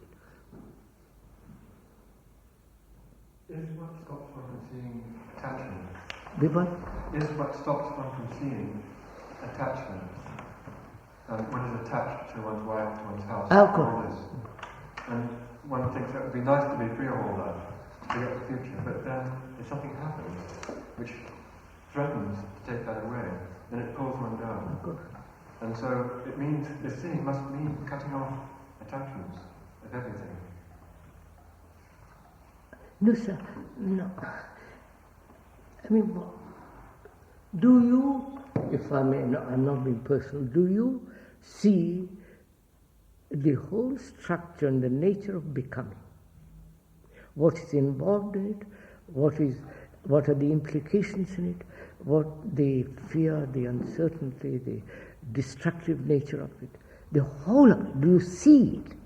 Speaker 8: Is what stops one from seeing attachment?
Speaker 3: The what?
Speaker 8: Is what stops one from seeing attachment? One is attached to one's wife, to one's house, all this. And one thinks that would be nice to be free of all that, to get the future, but then if something happens which threatens to take that away, then it pulls one down. And so it means, the seeing must mean cutting off attachments of everything.
Speaker 3: No, sir, no. I mean, do you, if I may, I'm not being personal, do you see the whole structure and the nature of becoming? What is involved in it? What are the implications in it? What the fear, the uncertainty, the destructive nature of it? The whole of it. Do you see it?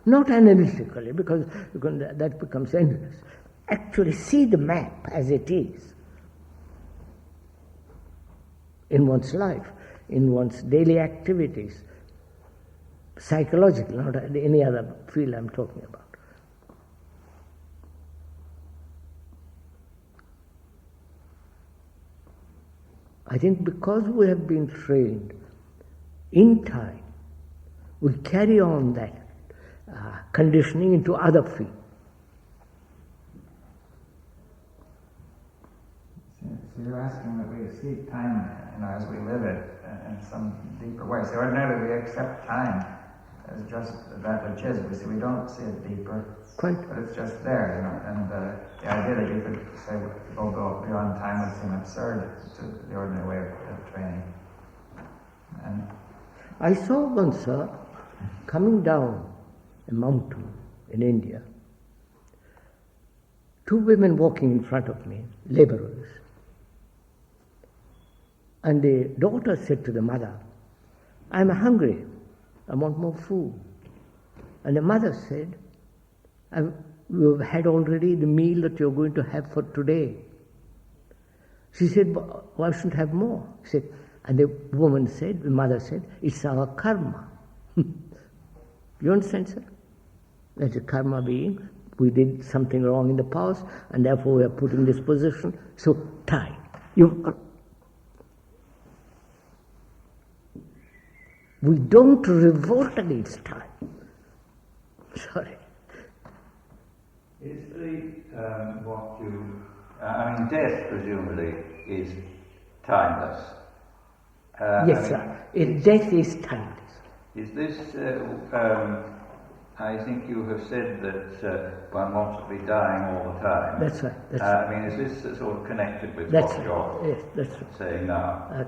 Speaker 3: Not analytically, because that becomes endless. Actually see the map as it is in one's life, in one's daily activities, psychologically, not any other field I'm talking about. I think because we have been trained in time, we carry on that conditioning into other fields.
Speaker 2: So you're asking that we see time, as we live it, in some deeper way. So ordinarily we accept time as just that which is. We don't see it deeper,
Speaker 3: Quite.
Speaker 2: But it's just there, And the idea that you could say go beyond time would seem absurd to the ordinary way of training. And
Speaker 3: I saw once, sir, coming down a mountain in India, two women walking in front of me, laborers. And the daughter said to the mother, "I'm hungry, I want more food." And the mother said, "You've had already the meal that you're going to have for today." She said, "Why shouldn't I have more?" She said, and the mother said, "It's our karma." You understand, sir? That's a karma being. We did something wrong in the past, and therefore we are put in this position. So, time. We don't revolt against time. Sorry.
Speaker 10: Is death presumably is timeless.
Speaker 3: Yes, sir. Death is timeless.
Speaker 10: Is this? I think you have said that one wants to be dying all the time.
Speaker 3: That's right. Right.
Speaker 10: Is this sort of connected with
Speaker 3: that's
Speaker 10: what
Speaker 3: right.
Speaker 10: you're
Speaker 3: yes, that's right.
Speaker 10: saying now?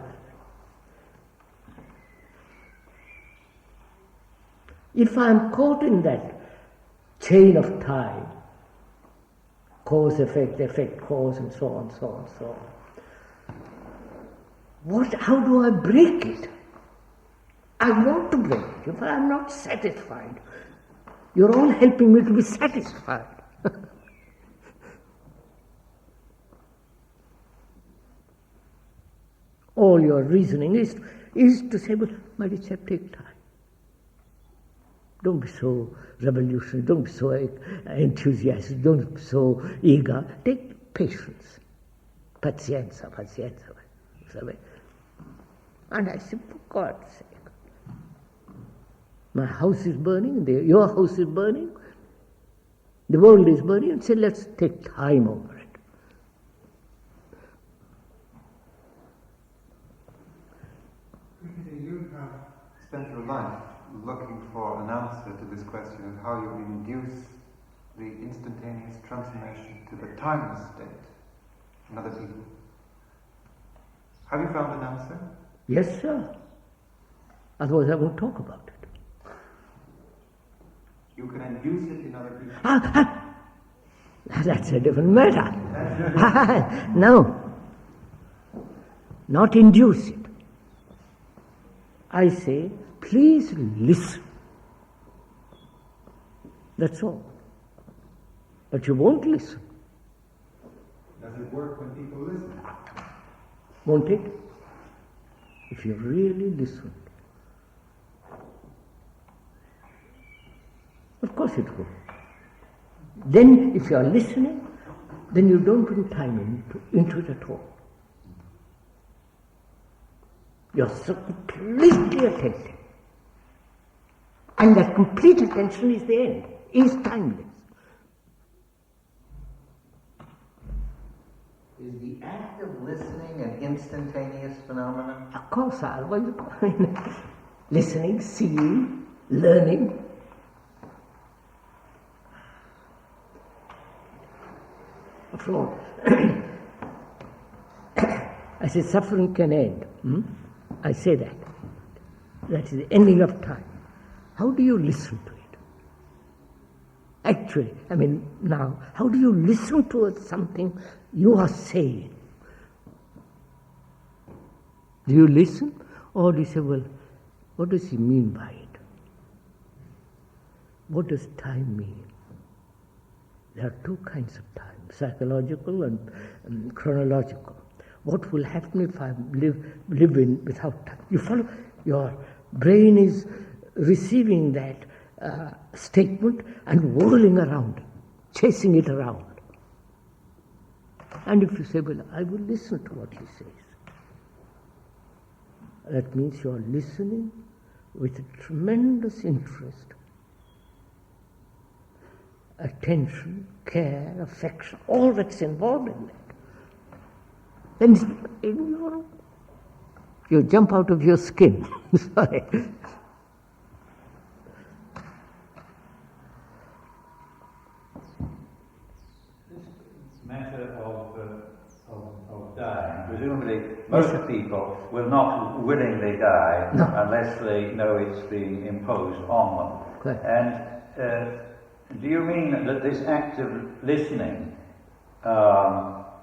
Speaker 3: If I am caught in that chain of time, cause, effect, cause, and so on, so on, so on, how do I break it? I want to break it. If I am not satisfied, you're all helping me to be satisfied. All your reasoning is to say, well, my dear chap, take time. Don't be so revolutionary, don't be so enthusiastic, don't be so eager. Take patience. Pazienza. And I said, for God's sake, my house is burning, your house is burning, the world is burning, and say, let's take time over it.
Speaker 11: You have spent your life looking for an answer to this question of how you induce the instantaneous transformation to the timeless state in other people. Have you found an answer?
Speaker 3: Yes, sir. Otherwise I won't talk about it.
Speaker 11: You can induce it in other people.
Speaker 3: That's a different matter. No. Not induce it. I say, please listen. That's all. But you won't listen.
Speaker 11: Does it work when people listen?
Speaker 3: Won't it? If you really listen. Of course it will. Then if you are listening, then you don't bring time into it at all. You're so completely attentive. And that complete attention is the end, is timeless.
Speaker 5: Is the act of listening an instantaneous phenomenon?
Speaker 3: Of course, otherwise, listening, seeing, learning. After all, I say suffering can end. I say that. That is the ending of time. How do you listen to it? Actually, now, how do you listen to something you are saying? Do you listen? Or do you say, well, what does he mean by it? What does time mean? There are two kinds of time, psychological and chronological. What will happen if I live in without time? You follow? Your brain is receiving that statement and whirling around, chasing it around. And if you say, well, I will listen to what he says, that means you are listening with a tremendous interest, attention, care, affection, all that's involved in that. Then you jump out of your skin. Sorry.
Speaker 10: Matter of dying. Presumably, most people will not willingly die unless they know it's being imposed on them.
Speaker 3: Correct.
Speaker 10: And do you mean that this act of listening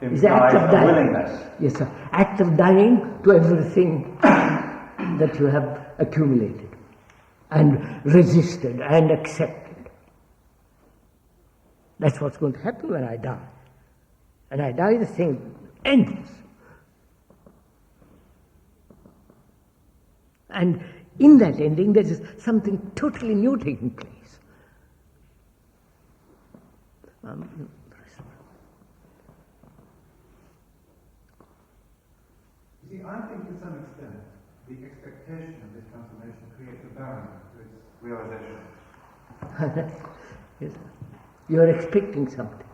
Speaker 3: Is the act
Speaker 10: implies
Speaker 3: of
Speaker 10: a
Speaker 3: dying?
Speaker 10: willingness?
Speaker 3: Yes, sir. Act of dying to everything that you have accumulated and resisted and accepted. That's what's going to happen when I die. When I die, the thing ends. And in that ending, there is something totally new taking place.
Speaker 8: You see, I think to some extent the expectation of this transformation creates a barrier to its realization.
Speaker 3: Yes. You're expecting something.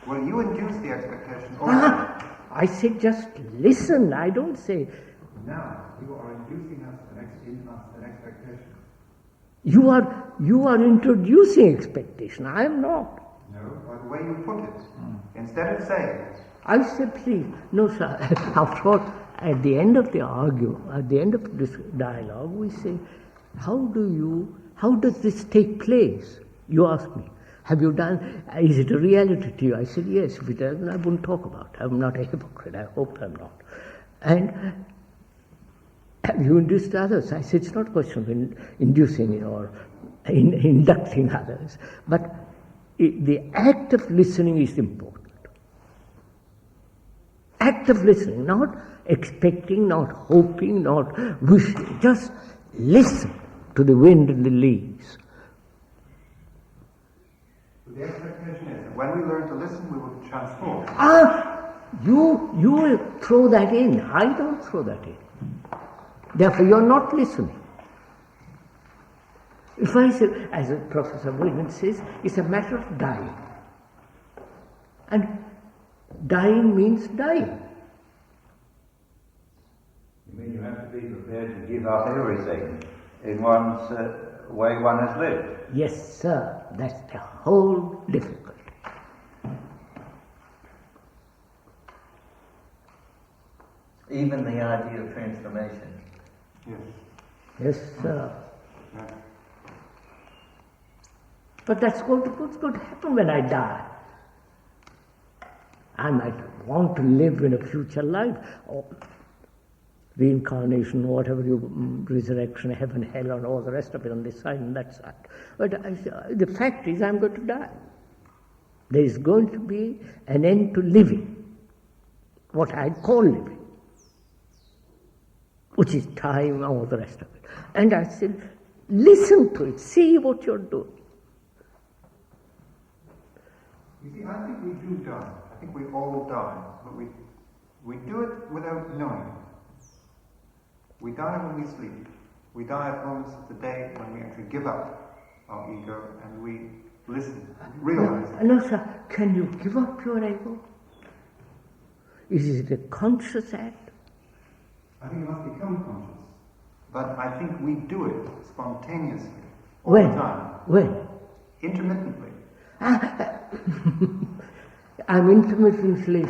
Speaker 11: Well, you induce the expectation also.
Speaker 3: I say just listen, I don't say.
Speaker 8: Now, you are inducing us an expectation.
Speaker 3: You are introducing expectation, I am not.
Speaker 11: No, by the way you put it. Instead of saying,
Speaker 3: I say please, no sir, after all, at the end of the at the end of this dialogue, we say, how does this take place? You ask me, have you done, is it a reality to you? I said, yes, if it doesn't, I wouldn't talk about it. I'm not a hypocrite, I hope I'm not. And have you induced others? I said, it's not a question of inducing or inducting others, but the act of listening is important. Act of listening, not expecting, not hoping, not wishing. Just listen to the wind and the leaves.
Speaker 11: the expectation is that when we learn to listen, we will transform.
Speaker 3: You will throw that in. I don't throw that in. Therefore, you're not listening. If I say, as Professor Williams says, it's a matter of dying. And dying means dying.
Speaker 10: You mean you have to be prepared to give up everything in one's way one has lived?
Speaker 3: Yes, sir. That's the whole difficulty.
Speaker 5: Even the idea of transformation.
Speaker 4: Yes.
Speaker 3: Yes, sir.
Speaker 4: Yeah.
Speaker 3: But what's going to happen when I die. I might want to live in a future life, or reincarnation, whatever resurrection, heaven, hell, and all the rest of it on this side and that side. But the fact is, I'm going to die. There is going to be an end to living, what I call living, which is time and all the rest of it. And I said, listen to it, see what you're doing.
Speaker 8: You see, I think we do die. I think we all die, but we do it without knowing. We die when we sleep. We die at moments of the day when we actually give up our ego and we listen, realize.
Speaker 3: No, sir, can you give up your ego? Is it a conscious act?
Speaker 8: I think it must become conscious. But I think we do it spontaneously, all
Speaker 3: When?
Speaker 8: the time.
Speaker 3: When?
Speaker 8: Intermittently.
Speaker 3: I'm intermittently,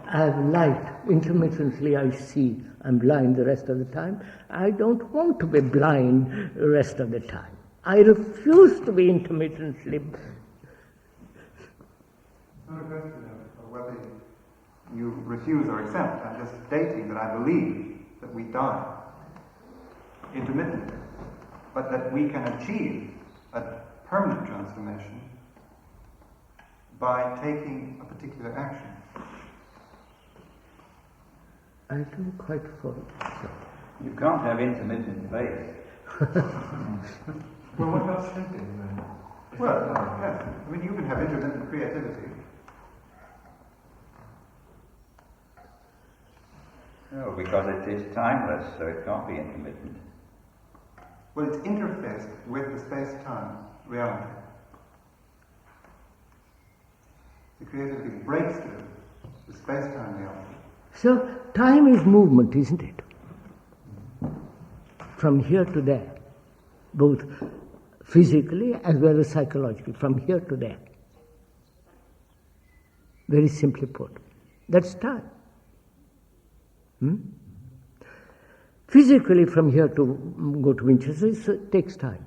Speaker 3: I have light, intermittently I see, I'm blind the rest of the time. I don't want to be blind the rest of the time. I refuse to be intermittently.
Speaker 8: It's not a question of whether you refuse or accept. I'm just stating that I believe that we die intermittently, but that we can achieve a permanent transformation by taking a particular action.
Speaker 3: I don't quite follow.
Speaker 10: You can't have intermittent faith.
Speaker 8: Well, what about sleeping then? Well, yes. I mean, you can have intermittent creativity.
Speaker 10: No, because it is timeless, so it can't be intermittent.
Speaker 8: Well, it's interfaced with the space-time reality. The creativity breaks through the space-time reality.
Speaker 3: So, time is movement, isn't it? From here to there, both physically as well as psychologically, from here to there. Very simply put. That's time. Physically, from here to go to Winchester, it takes time.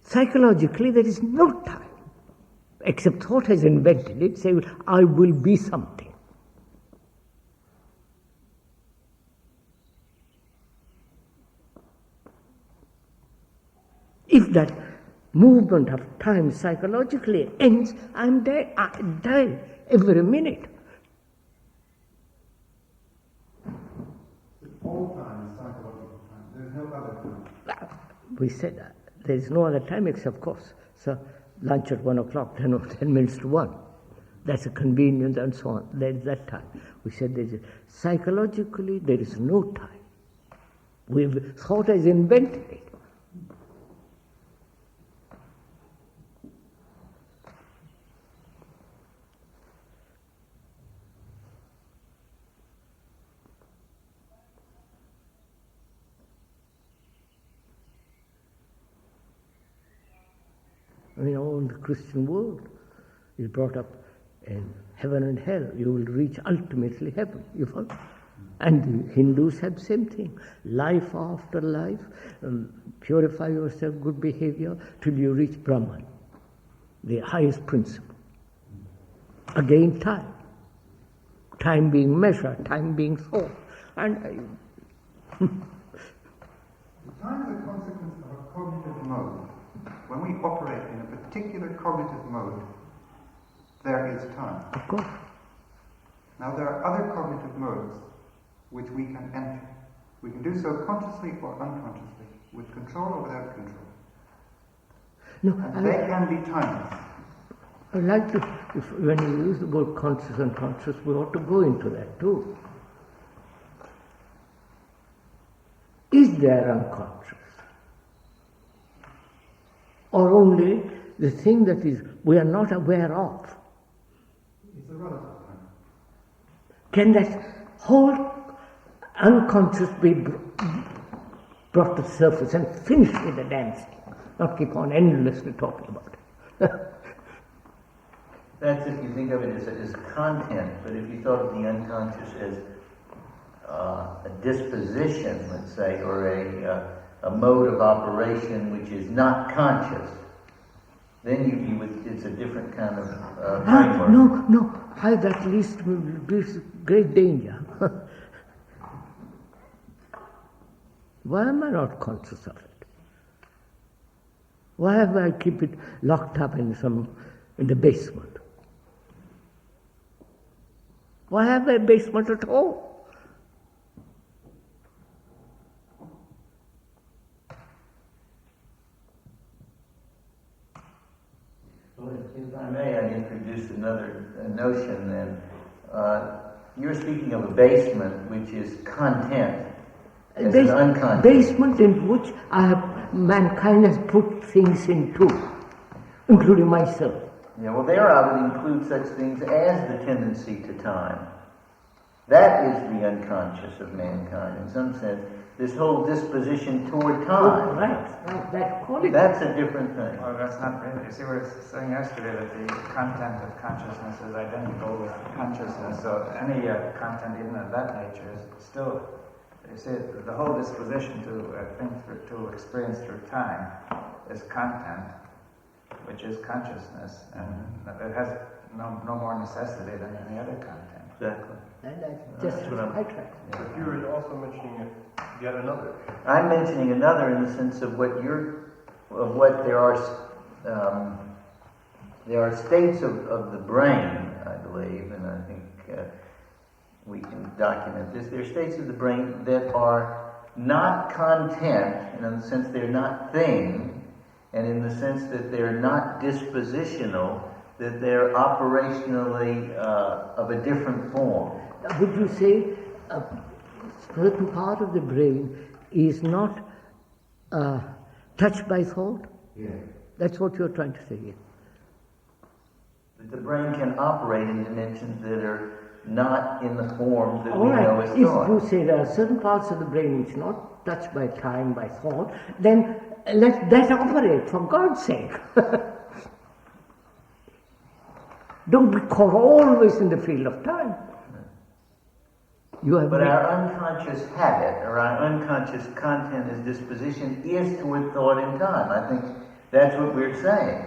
Speaker 3: Psychologically, there is no time, except thought has invented it, say, I will be something. If that movement of time psychologically ends, I'm dead. I die every minute.
Speaker 8: All time is psychological time. There's no other time.
Speaker 3: We said that. There is no other time except, of course, so lunch at 1 o'clock, 10 minutes to 1. That's a convenience and so on. There is that time. We said psychologically there is no time. Thought has invented it. I mean, all the Christian world is brought up in heaven and hell. You will reach ultimately heaven. You follow? And the Hindus have the same thing. Life after life, purify yourself, good behavior, till you reach Brahman, the highest principle. Again, time. Time being measured, time being thought. And
Speaker 8: Time is a consequence of a cognitive mode. When we operate in a particular cognitive mode, there is time.
Speaker 3: of course.
Speaker 8: Now there are other cognitive modes which we can enter. We can do so consciously or unconsciously, with control or without control.
Speaker 3: No,
Speaker 8: And they can be timeless.
Speaker 3: I'd like to, when you use the word conscious and unconscious, we ought to go into that too. Is there unconscious? Or only the thing that is we are not aware of?
Speaker 8: It's a relative time.
Speaker 3: Can that whole unconscious be brought to the surface and finish with the dancing? Not keep on endlessly talking about it.
Speaker 5: That's if you think of it as content, but if you thought of the unconscious as a disposition, let's say, or a mode of operation which is not conscious, then you would, it's a different kind of framework.
Speaker 3: No, that leads to great danger. Why am I not conscious of it? Why have I keep it locked up in the basement? Why have I a basement at all?
Speaker 5: If I may, I'd introduce another notion then. You're speaking of a basement which is content, as an unconscious.
Speaker 3: Basement in which mankind has put things into, including myself.
Speaker 5: Yeah, well, there I would include such things as the tendency to time. That is the unconscious of mankind, in some sense. This whole disposition toward time.
Speaker 3: Oh, right. That quality.
Speaker 5: That's a different thing.
Speaker 2: Well, that's not really. You see, we were saying yesterday that the content of consciousness is identical with consciousness. So any content, even of that nature, is still. You see, the whole disposition to experience through time is content, which is consciousness, and it has no more necessity than any other content.
Speaker 5: Exactly.
Speaker 3: And that's just what I tried.
Speaker 8: But you were also mentioning yet another.
Speaker 5: I'm mentioning another in the sense of what there are states of the brain, I believe, and I think we can document this. There are states of the brain that are not content, and in the sense they're not thing, and in the sense that they're not dispositional, that they're operationally of a different form.
Speaker 3: Would you say a certain part of the brain is not touched by thought?
Speaker 5: Yeah.
Speaker 3: That's what you're trying to say here.
Speaker 5: That the brain can operate in dimensions that are not in the forms that
Speaker 3: All
Speaker 5: we
Speaker 3: right.
Speaker 5: know as
Speaker 3: If
Speaker 5: thought.
Speaker 3: you say there are certain parts of the brain which are not touched by time, by thought, then let that operate, for God's sake. Don't be caught always in the field of time.
Speaker 5: But our unconscious habit, or our unconscious content as disposition is toward thought and time. I think that's what we're saying.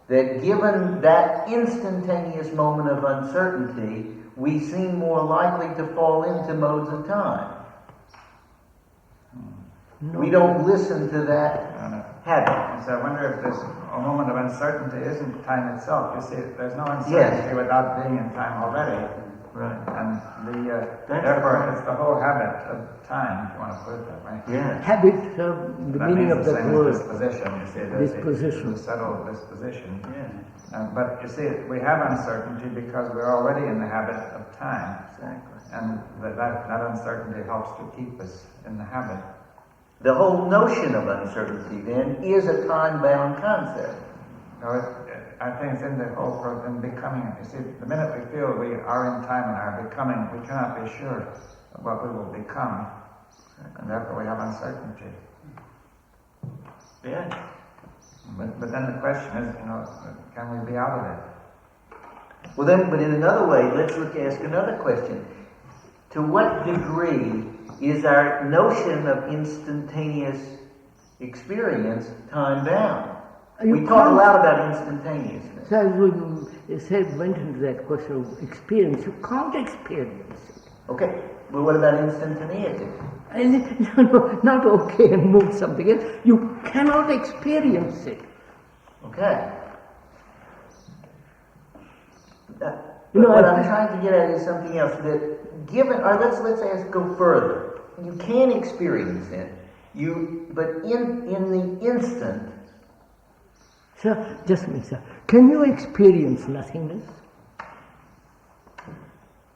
Speaker 5: That given that instantaneous moment of uncertainty, we seem more likely to fall into modes of time.
Speaker 3: No.
Speaker 5: We don't listen to that habit.
Speaker 2: So I wonder if this moment of uncertainty isn't time itself. You see, there's no uncertainty without being in time already.
Speaker 5: Right.
Speaker 2: And therefore it's the whole habit of time, if you want to put it that way.
Speaker 5: Yeah.
Speaker 3: Habit, the
Speaker 2: That
Speaker 3: meaning
Speaker 2: means
Speaker 3: of
Speaker 2: the
Speaker 3: that
Speaker 2: same as
Speaker 3: word.
Speaker 2: disposition, you see.
Speaker 3: Disposition.
Speaker 2: The subtle disposition.
Speaker 5: Yeah.
Speaker 2: But you see, we have uncertainty because we're already in the habit of time.
Speaker 5: Exactly.
Speaker 2: And that uncertainty helps to keep us in the habit.
Speaker 5: The whole notion of uncertainty, then, is a time-bound concept.
Speaker 2: I think it's in the whole in becoming. You see, the minute we feel we are in time and are becoming, we cannot be sure of what we will become, and therefore we have uncertainty.
Speaker 5: Yeah.
Speaker 2: But then the question is, can we be out of it?
Speaker 5: Well then, but in another way, let's ask another question. To what degree is our notion of instantaneous experience time-bound? We talk a lot about instantaneousness.
Speaker 3: So when you went into that question of experience, you can't experience it.
Speaker 5: Okay, well what about instantaneity?
Speaker 3: No, not okay and move something else. You cannot experience it.
Speaker 5: Okay. What I'm trying to get at is something else. That given, or let's go further. You can experience it. But in the instant.
Speaker 3: Sir, just a minute, sir. Can you experience nothingness?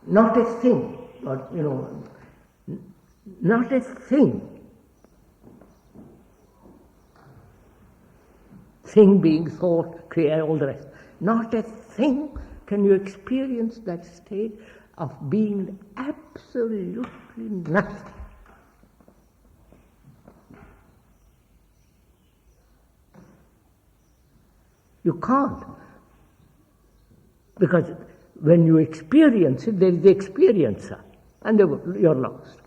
Speaker 3: Not a thing, not a thing. Thing being thought, create, all the rest. Not a thing. Can you experience that state of being absolutely nothing? You can't. Because when you experience it, there is the experiencer. and you're lost.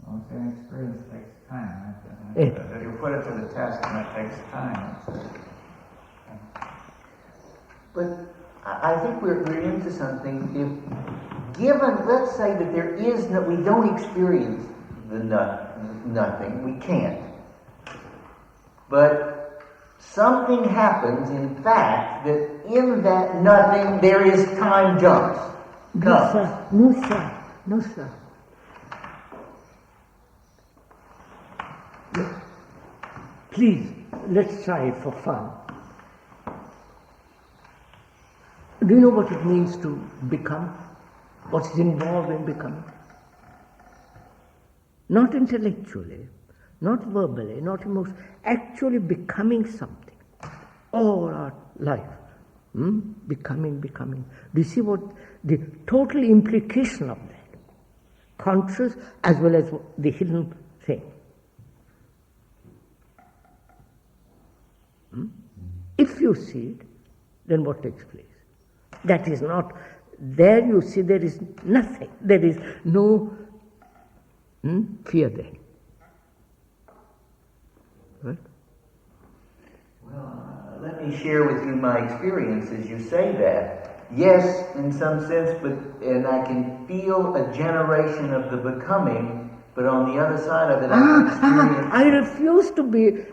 Speaker 2: Well, saying experience takes time.
Speaker 3: Yeah.
Speaker 2: You put it to the test and it takes time.
Speaker 5: But I think we're into something. If given, let's say that there is no, we don't experience the nothing, we can't. But something happens, in fact, that in that nothing there is time jumps.
Speaker 3: No, sir. No, sir. No, sir. Please, let's try it for fun. Do you know what it means to become? What is involved in becoming? Not intellectually, not verbally, not emotionally, actually becoming something. All our life. Becoming. Do you see what the total implication of that? Conscious as well as the hidden thing. If you see it, then what takes place? That is not, there you see there is nothing, there is no fear there. Right?
Speaker 5: Well, let me share with you my experience as you say that. Yes, in some sense, and I can feel a generation of the becoming, but on the other side of it,
Speaker 3: I refuse to be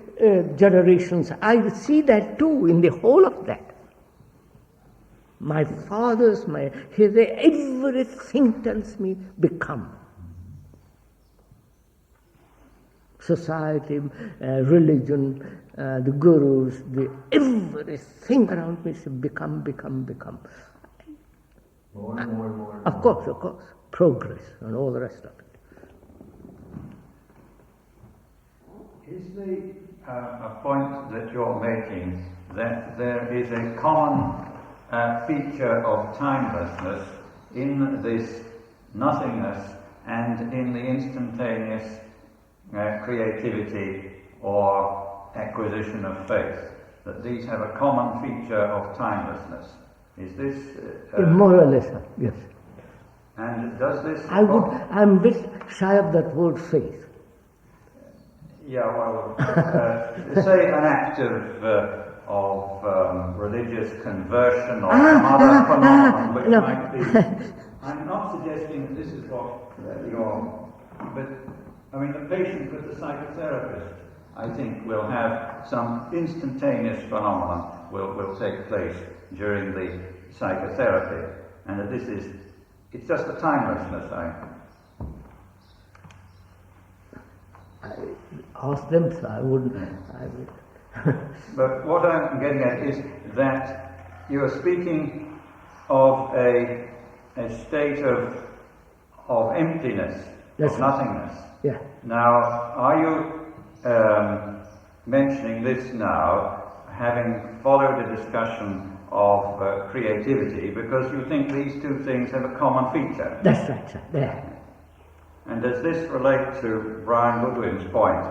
Speaker 3: generations. I see that too in the whole of that. My fathers, everything tells me become. Society, religion, the gurus, everything around me says become.
Speaker 5: More and more.
Speaker 3: Of course. Progress and all the rest of it.
Speaker 10: Is a point that you're making that there is a common feature of timelessness in this nothingness and in the instantaneous creativity or acquisition of faith, that these have a common feature of timelessness? Is this
Speaker 3: more or less, yes.
Speaker 10: And does this?
Speaker 3: I'm a bit shy of that word faith.
Speaker 10: Yeah, well, say an act of religious conversion or some other phenomenon which might be. I'm not suggesting that this is what you're. But I mean, the patient with the psychotherapist, I think, will have some instantaneous phenomenon will take place during the psychotherapy, and that it's just a timelessness.
Speaker 3: I ask them, so I wouldn't.
Speaker 10: But what I'm getting at is that you are speaking of a state of emptiness, of nothingness.
Speaker 3: Yeah.
Speaker 10: Now, are you mentioning this now, having followed a discussion of creativity, because you think these two things have a common feature?
Speaker 3: That's right, sir. Yeah.
Speaker 10: And does this relate to Brian Goodwin's point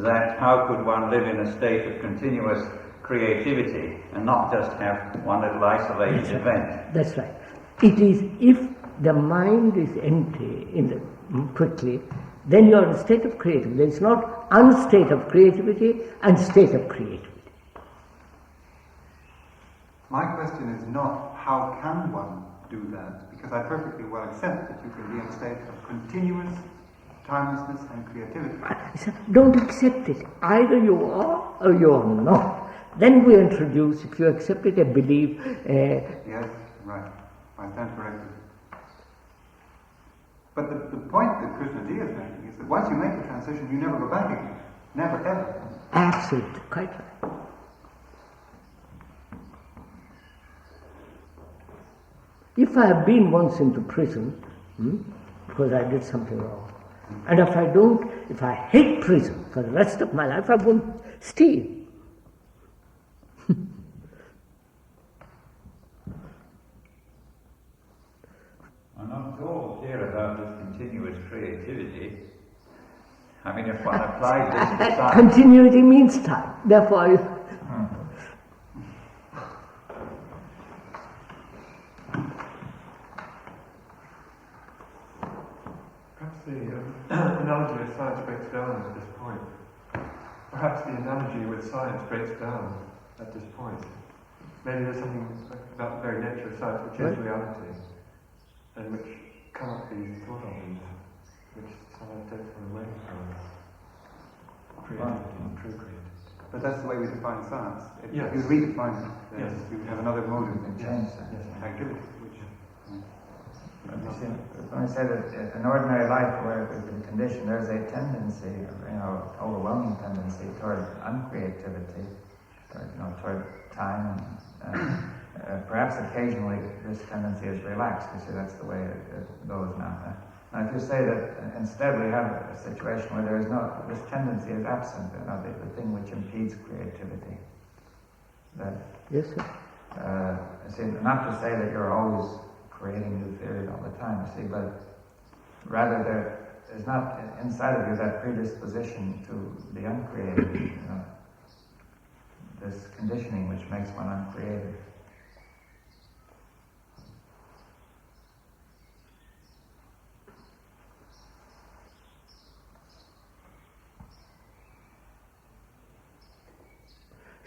Speaker 10: that how could one live in a state of continuous creativity and not just have one little isolated event?
Speaker 3: That's right. It is, if the mind is empty quickly, then you are in a state of creativity. It's not unstate of creativity and state of creativity.
Speaker 8: My question is not how can one do that, because I perfectly well accept that you can be in a state of continuous timelessness and creativity.
Speaker 3: Don't accept it. Either you are or you are not. Then we introduce, if you accept it, a belief.
Speaker 8: Yes, right. I stand corrected. But the point that Krishnamurti is making is that once you make the transition, you never go back again. Never, ever.
Speaker 3: Absolutely. Quite right. If I have been once into prison, because I did something wrong, and if I hate prison for the rest of my life, I won't steal.
Speaker 10: I'm not at all clear about this continuous creativity. I mean, if one applied this to time...
Speaker 3: Continuity means time. Therefore,
Speaker 8: where science breaks down at this point. Perhaps the analogy with science breaks down at this point. Maybe there's something about the very nature of science which is reality, and which cannot be thought of, and which science takes one away from creativity and true creativity.
Speaker 12: But that's the way we define science. If
Speaker 8: Yes.
Speaker 12: you redefine it, then
Speaker 8: Yes.
Speaker 12: you would have another mode of
Speaker 2: Change that.
Speaker 12: activity.
Speaker 2: You see, when I say that in ordinary life where we've been conditioned, there's a tendency, overwhelming tendency toward uncreativity, toward time, and perhaps occasionally this tendency is relaxed. You see, that's the way it goes now. Now, if you say that instead we have a situation where there is this tendency is absent, the thing which impedes creativity.
Speaker 3: Yes, sir.
Speaker 2: See, not to say that you're always creating new theories all the time, you see, but rather there is not inside of you that predisposition to the uncreative, this conditioning which makes one uncreative.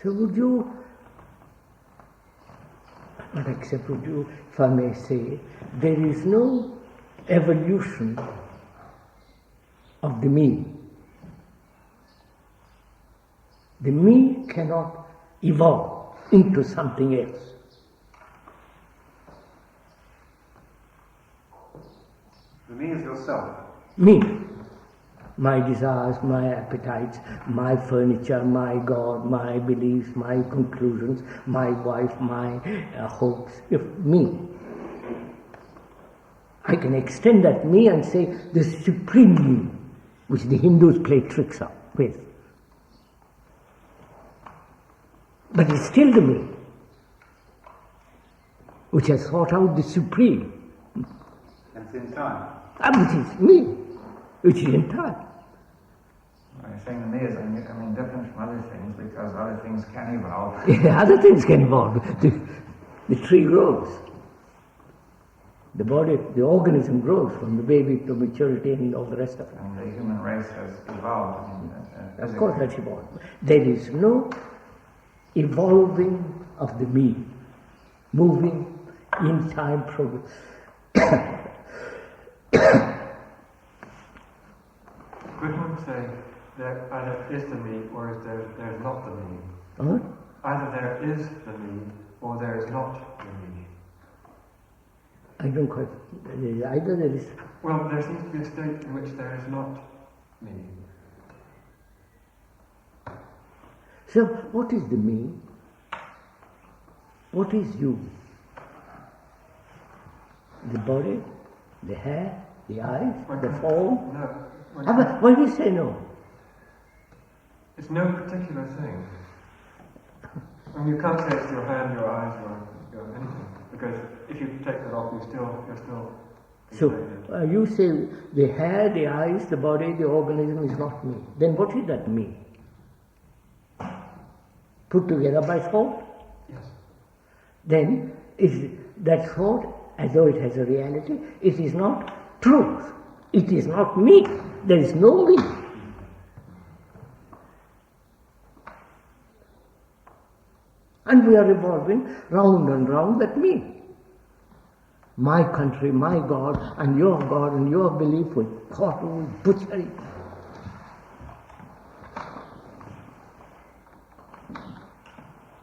Speaker 3: So would you, not accept, would you, if I may say, there is no evolution of the me. The me cannot evolve into something else.
Speaker 12: The me is yourself.
Speaker 3: Me. My desires, my appetites, my furniture, my God, my beliefs, my conclusions, my wife, my hopes, me. I can extend that me and say the supreme me, which the Hindus play tricks with. But it's still the me, which has thought out the supreme.
Speaker 12: And it's in time.
Speaker 3: Which is me, which is in time.
Speaker 2: I'm saying the me is different from other things because other things can evolve.
Speaker 3: Yeah, other things can evolve. The tree grows. The body, the organism grows from the baby to maturity and all the rest of it.
Speaker 2: And the human race has evolved.
Speaker 3: Of course, that's evolved. There is no evolving of the me, moving in time progress.
Speaker 8: Could one say there either is the me or is there's not the me?
Speaker 3: Huh?
Speaker 8: Either there is the me or there is not the me.
Speaker 3: I don't quite. Either there is.
Speaker 8: Well, there seems to be a state in which there is not me.
Speaker 3: So, what is the me? What is you? The body, the hair, the eyes, the form?
Speaker 8: No.
Speaker 3: Why do you say no?
Speaker 8: It's no particular thing. You can't say it's your hand, your eyes, your anything. Because if you take that off, you're still.
Speaker 3: So you say the hair, the eyes, the body, the organism is not me. Then what is that me? Put together by thought?
Speaker 8: Yes.
Speaker 3: Then is that thought, as though it has a reality, it is not truth. It is not me. There is no me. And we are evolving round and round that me. My country, my God, and your belief with thought, with butchery.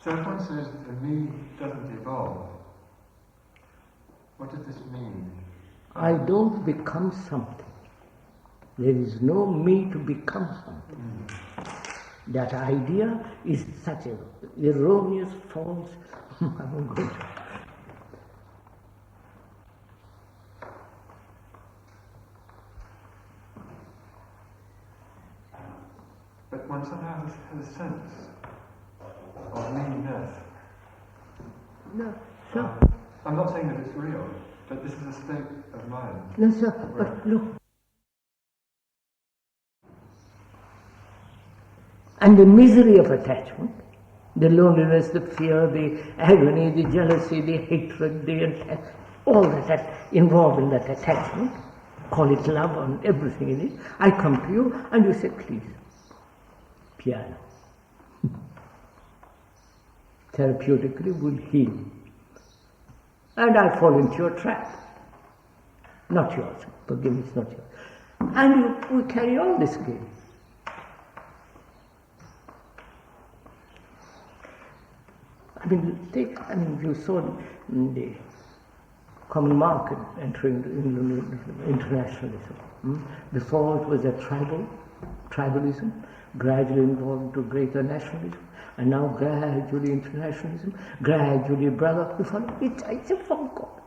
Speaker 8: So if one says the me doesn't evolve, what does this mean?
Speaker 3: I don't become something. There is no me to become something. That idea is such an erroneous, false. I won't go there.
Speaker 8: But one somehow has a sense of me-ness.
Speaker 3: No, sir.
Speaker 8: I'm not saying that it's real, but this is a state of mind.
Speaker 3: No, sir. But look. And the misery of attachment, the loneliness, the fear, the agony, the jealousy, the hatred, all that involved in that attachment, call it love and everything in it. I come to you and you say, please, piano. Therapeutically will heal. And I fall into your trap. Not yours. Forgive me, it's not yours. And we carry on this game. You saw the common market entering internationalism. Before it was a tribalism, gradually evolved to greater nationalism, and now gradually internationalism, gradually brotherhood. It's a from God.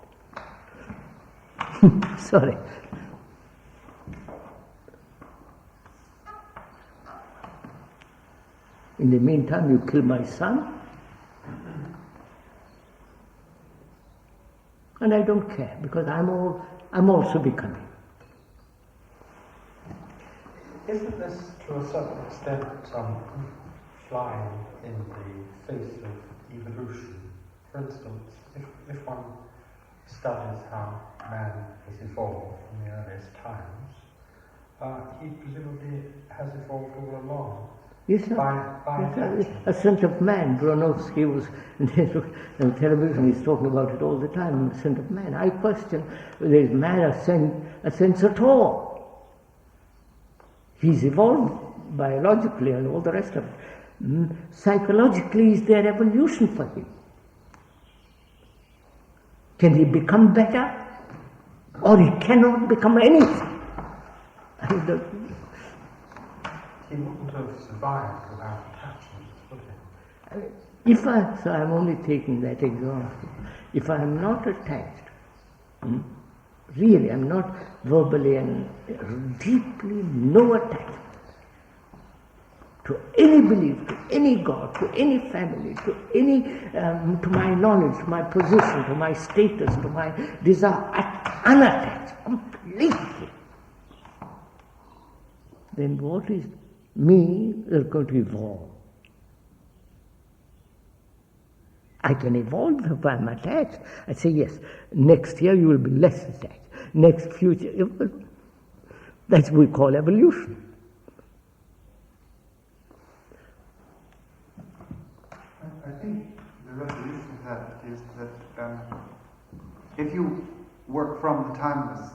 Speaker 3: Sorry. In the meantime, you kill my son, and I don't care because I'm also becoming.
Speaker 4: Isn't this, to a certain extent, flying in the face of evolution? For instance, if one studies how man has evolved from the earliest times, he presumably has evolved all along.
Speaker 3: Yes, sir. A sense of man. Bronowski was on television, he's talking about it all the time, the sense of man. I question whether is man a sense at all. He's evolved biologically and all the rest of it. Psychologically, is there evolution for him? Can he become better? Or he cannot become anything? I don't know.
Speaker 4: He wouldn't have survived without attachment, would he?
Speaker 3: So I'm only taking that example. If I am not attached, really I'm not verbally and deeply no attachment to any belief, to any God, to any family, to any, to my knowledge, to my position, to my status, to my desire, unattached, completely, then what is me is going to evolve. I can evolve if I'm attached. I say, yes, next year you will be less attached. Next future, that's what we call evolution.
Speaker 12: I think the resolution to that is that if you work from the timeless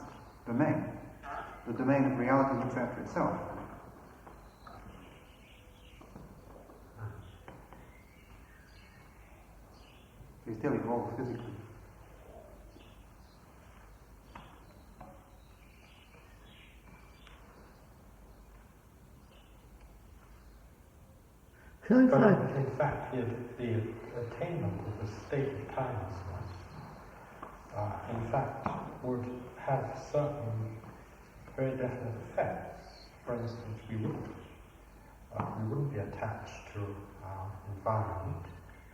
Speaker 12: domain, the domain of reality looks after itself. You still evolve physically.
Speaker 3: So
Speaker 4: in fact, the attainment of the state of timelessness, in fact, would have certain very definite effects. For instance, we wouldn't be attached to our environment,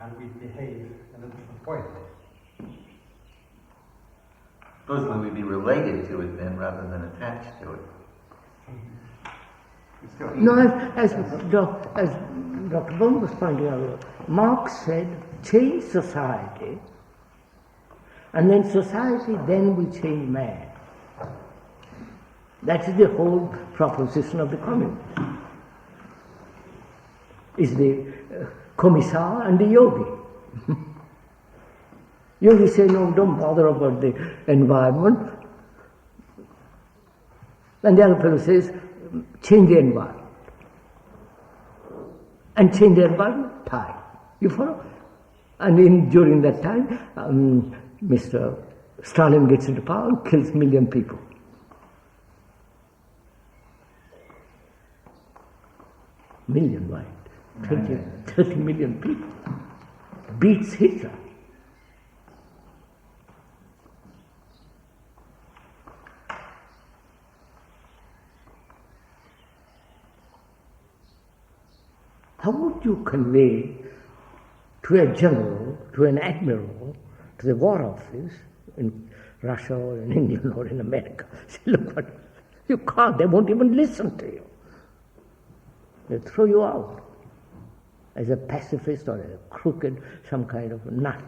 Speaker 4: and we'd behave in a different way.
Speaker 5: Supposedly we'd be related to it then rather than attached to it.
Speaker 3: No, as Dr. Bone was pointing out, Marx said, change society, and then society then will change man. That is the whole proposition of the communists. Is the commissar and the yogi. Yogi say, no, don't bother about the environment. And the other fellow says, change the environment. And change the environment, time. You follow? And during that time, Mr. Stalin gets into power and kills 1 million people. Million, right? 30 million people. Beats Hitler. How would you convey to a general, to an admiral, to the War Office in Russia or in England or in America, say, look what, you can't, they won't even listen to you. They'll throw you out as a pacifist or a crooked, some kind of a nut.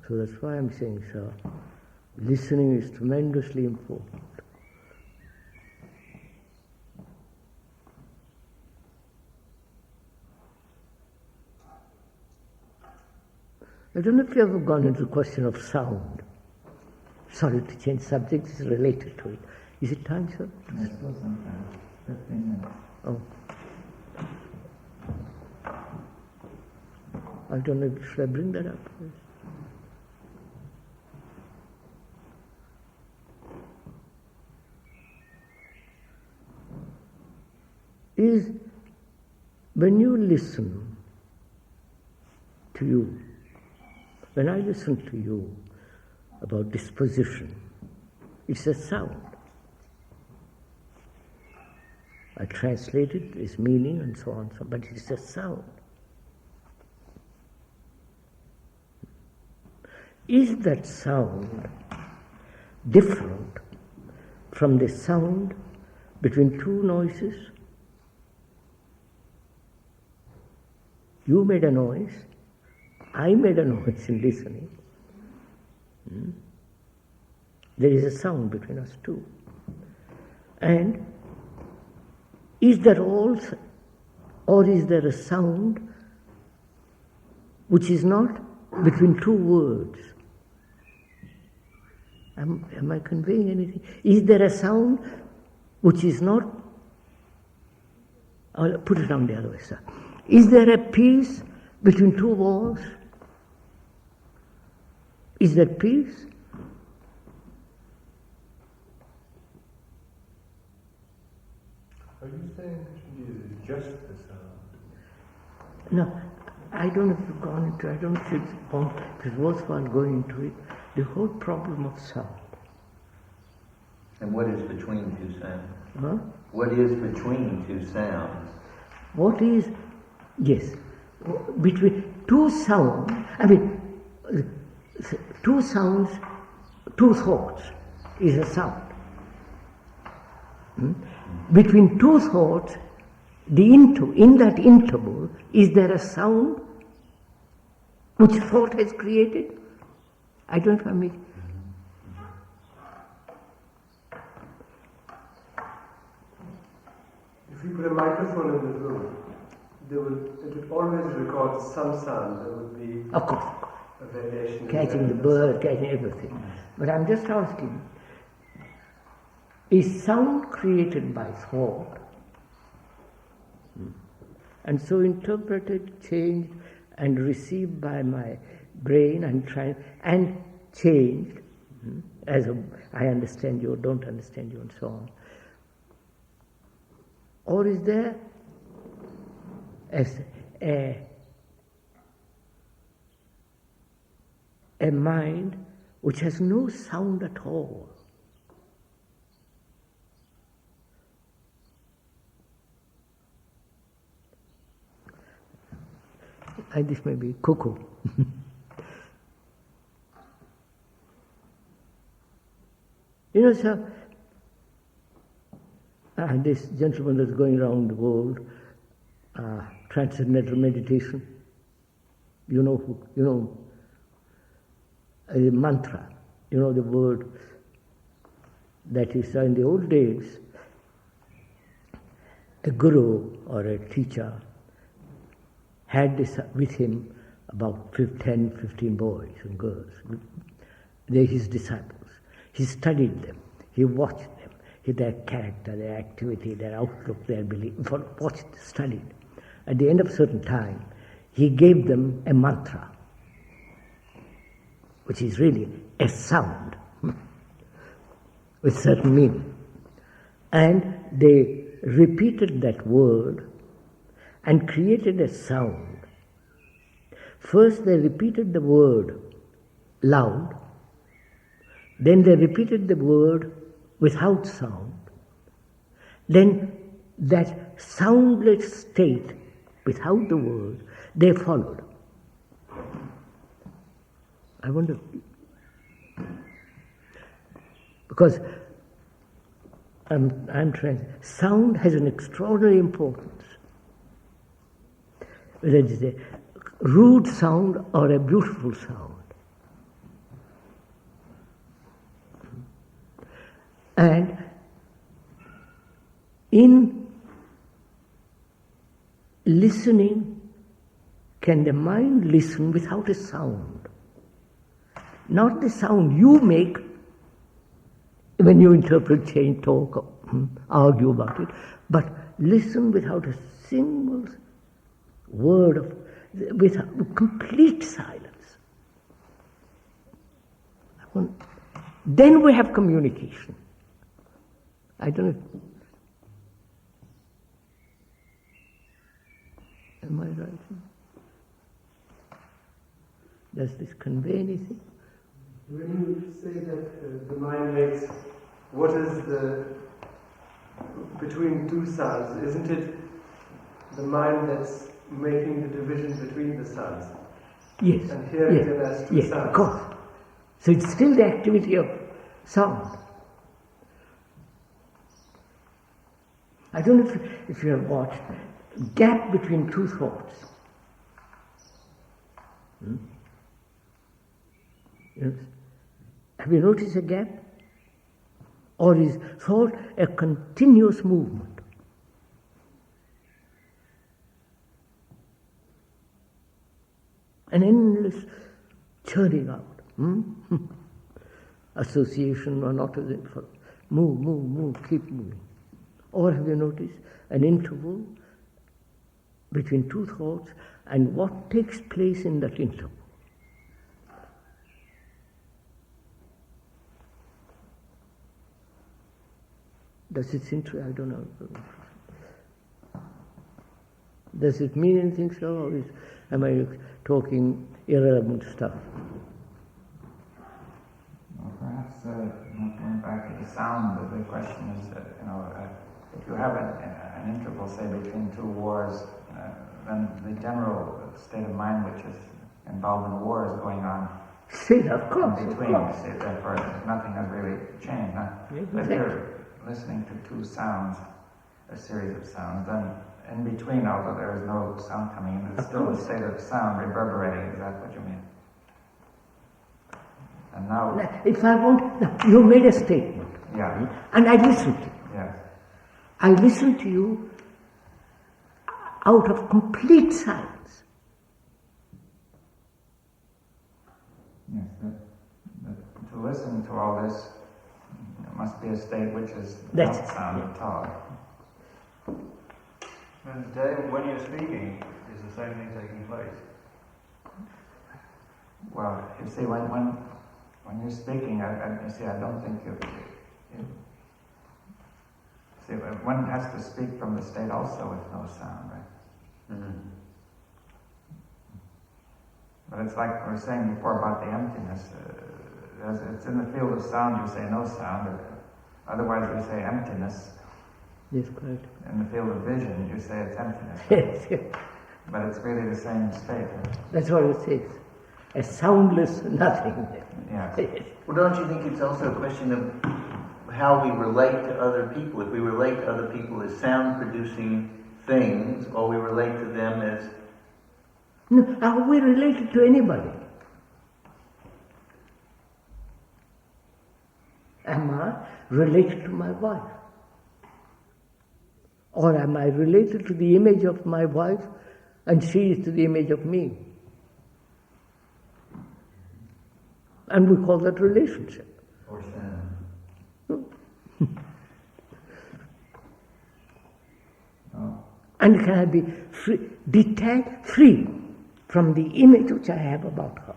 Speaker 3: So that's why I'm saying, sir, listening is tremendously important. I don't know if you've ever gone into the question of sound. Sorry to change subject, it's related to it. Is it time, sir?
Speaker 2: Yes, it was sometime. 15 minutes.
Speaker 3: Oh. I don't know, should I bring that up? Is when you listen to you, when I listen to you about disposition, it's a sound. I translate it, its meaning and so on, but it's a sound. Is that sound different from the sound between two noises? You made a noise, I made a noise in listening. There is a sound between us two. And is that all, or is there a sound which is not between two words? Am I conveying anything? Is there a sound which is not, I'll put it on the other way, sir. Is there a peace between two walls? Is that peace?
Speaker 7: Are you saying it's just the sound?
Speaker 3: No, I don't know if you've gone into, I don't think it's worthwhile going into it. The whole problem of sound.
Speaker 5: And what is between two sounds?
Speaker 3: Huh?
Speaker 5: What is between two sounds?
Speaker 3: What is, yes, between two sounds, I mean, two sounds, two thoughts is a sound. Between two thoughts, in that interval, is there a sound which thought has created? I don't know if I make.
Speaker 7: If you put a microphone in the room, it would always record some sound. There would be
Speaker 3: Of course,
Speaker 7: a variation.
Speaker 3: catching the bird, catching everything. But I'm just asking, is sound created by thought? And so interpreted, changed, and received by my brain and changed, as I understand you or don't understand you and so on. Or is there a mind which has no sound at all? This may be cuckoo. You know, sir, this gentleman that's going around the world, transcendental meditation, a mantra, the word that is in the old days, a guru or a teacher had this with him about 10, 15 boys and girls. They're his disciples. He studied them. He watched them. Their character, their activity, their outlook, their belief. Watched, studied. At the end of a certain time, he gave them a mantra, which is really a sound with certain meaning. And they repeated that word and created a sound. First they repeated the word loud, then they repeated the word without sound, then that soundless state without the word, they followed. I wonder, because sound has an extraordinary importance. Whether it is a rude sound or a beautiful sound. And in listening, can the mind listen without a sound? Not the sound you make when you interpret, change, talk, argue about it, but listen without a single word of, with complete silence. Then we have communication. I don't know. Am I right? Does this convey anything?
Speaker 13: When you say that the mind makes, what is the, between two sounds, isn't it the mind that's making the division between the sounds?
Speaker 3: Yes.
Speaker 13: And hearing
Speaker 3: yes.
Speaker 13: them as two
Speaker 3: yes,
Speaker 13: sounds.
Speaker 3: Of course. So it's still the activity of sound. I don't know if you have watched gap between two thoughts. Yes. Have you noticed a gap? Or is thought a continuous movement? An endless churning out. Association or not, move, keep moving. Or have you noticed an interval between two thoughts and what takes place in that interval? Does it seem to, I don't know. Does it mean anything, so, or am I talking irrelevant stuff?
Speaker 2: Well, perhaps going back to the sound, the question is, if you have an interval, say, between two wars, then the general state of mind which is involved in the war is going on.
Speaker 3: See, of course.
Speaker 2: In between,
Speaker 3: of course.
Speaker 2: therefore nothing has really changed. If you're listening to two sounds, a series of sounds, then in between, although there is no sound coming in, it's still a state of sound reverberating. Is that what you mean? And now,
Speaker 3: if I want, you made a statement.
Speaker 2: Yeah.
Speaker 3: And I listened to you.
Speaker 2: Yes.
Speaker 3: I listened to you out of complete silence.
Speaker 2: Yes. To listen to all this, it must be a state which is not sound at all.
Speaker 7: And Dave, when you're speaking, is the same thing taking place?
Speaker 2: Well, you see, when you're speaking, I don't think you see, one has to speak from the state also with no sound, right?
Speaker 7: Mm-hmm.
Speaker 2: But it's like we were saying before about the emptiness. It's in the field of sound, you say no sound. Otherwise, you say emptiness.
Speaker 3: Yes, correct.
Speaker 2: In the field of vision, you say it's emptiness.
Speaker 3: Yes.
Speaker 2: But it's really the same state. Right?
Speaker 3: That's what it says. A soundless nothing.
Speaker 2: Yes.
Speaker 5: Well, don't you think it's also a question of how we relate to other people? If we relate to other people as sound-producing things, or we relate to them as...
Speaker 3: No, are we related to anybody? Am I related to my wife? Or am I related to the image of my wife and she is to the image of me? And we call that relationship.
Speaker 9: Or sound.
Speaker 3: And can I be free, detached, free from the image which I have about her?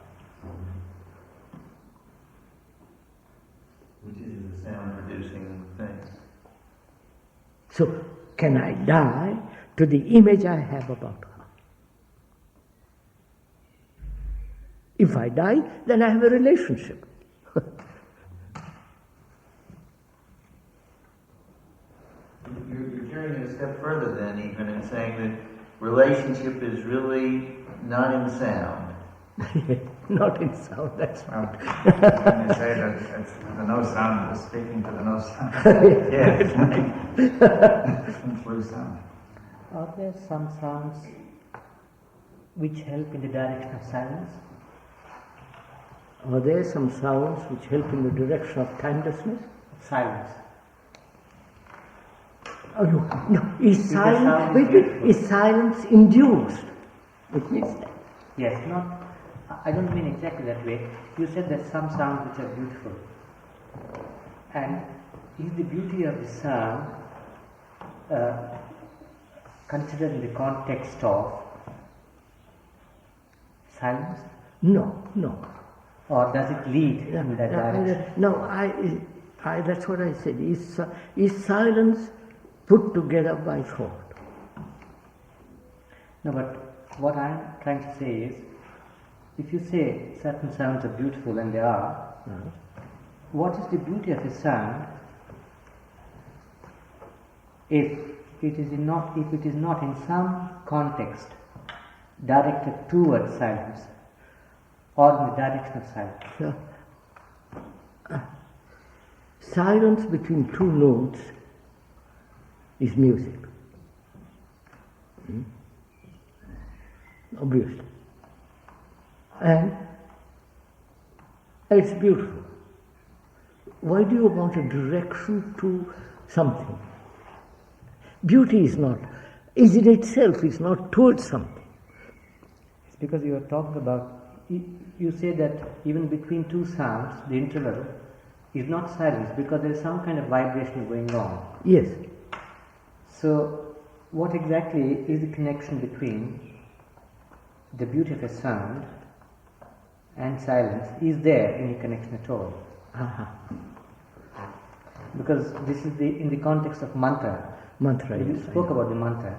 Speaker 5: Which is the sound-producing thing.
Speaker 3: So, can I die to the image I have about her? If I die, then I have a relationship.
Speaker 5: You're carrying it a step further then, even, in saying that relationship is really not in sound.
Speaker 3: Not in sound, that's right.
Speaker 2: When you say that it's the no sound is speaking to the no sound.
Speaker 5: Yes.
Speaker 2: Through sound.
Speaker 14: Are there some sounds which help in the direction of silence?
Speaker 3: Are there some sounds which help in the direction of timelessness?
Speaker 14: Silence.
Speaker 3: Oh, no. Is silence induced? It means that.
Speaker 14: Yes, not. I don't mean exactly that way. You said that some sounds which are beautiful, and is the beauty of the sound considered in the context of silence?
Speaker 3: No.
Speaker 14: Or does it lead in that direction?
Speaker 3: No, that's what I said. Is silence put together by thought?
Speaker 14: No, but what I'm trying to say is, if you say certain sounds are beautiful, and they are, what is the beauty of a sound if it is not in some context directed towards silence or in the direction of silence?
Speaker 3: Silence between two notes is music. Obviously. And it's beautiful. Why do you want a direction to something? Beauty is in itself is not towards something.
Speaker 14: It's because you are talking about, you say that even between two sounds, the interval is not silence because there is some kind of vibration going on.
Speaker 3: Yes.
Speaker 14: So, what exactly is the connection between the beauty of a sound and silence? Is there any connection at all? Because this is in the context of mantra. You spoke about the mantra.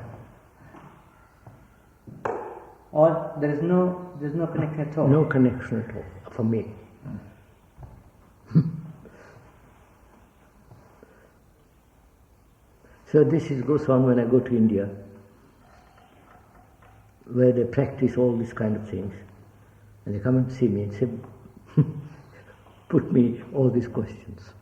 Speaker 14: Or there's no connection at all?
Speaker 3: No connection at all, for me. So this goes on when I go to India, where they practice all these kind of things. And they come and see me and say, put me all these questions.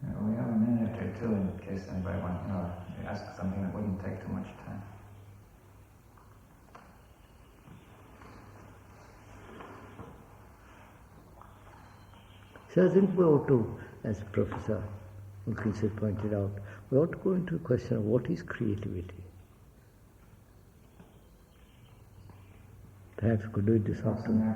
Speaker 2: We have a minute or two in case anybody wants to ask something that wouldn't take too much time.
Speaker 3: So I think we ought to, as Professor Wilkinson pointed out, we ought to go into the question of what is creativity. Perhaps we could do it this afternoon.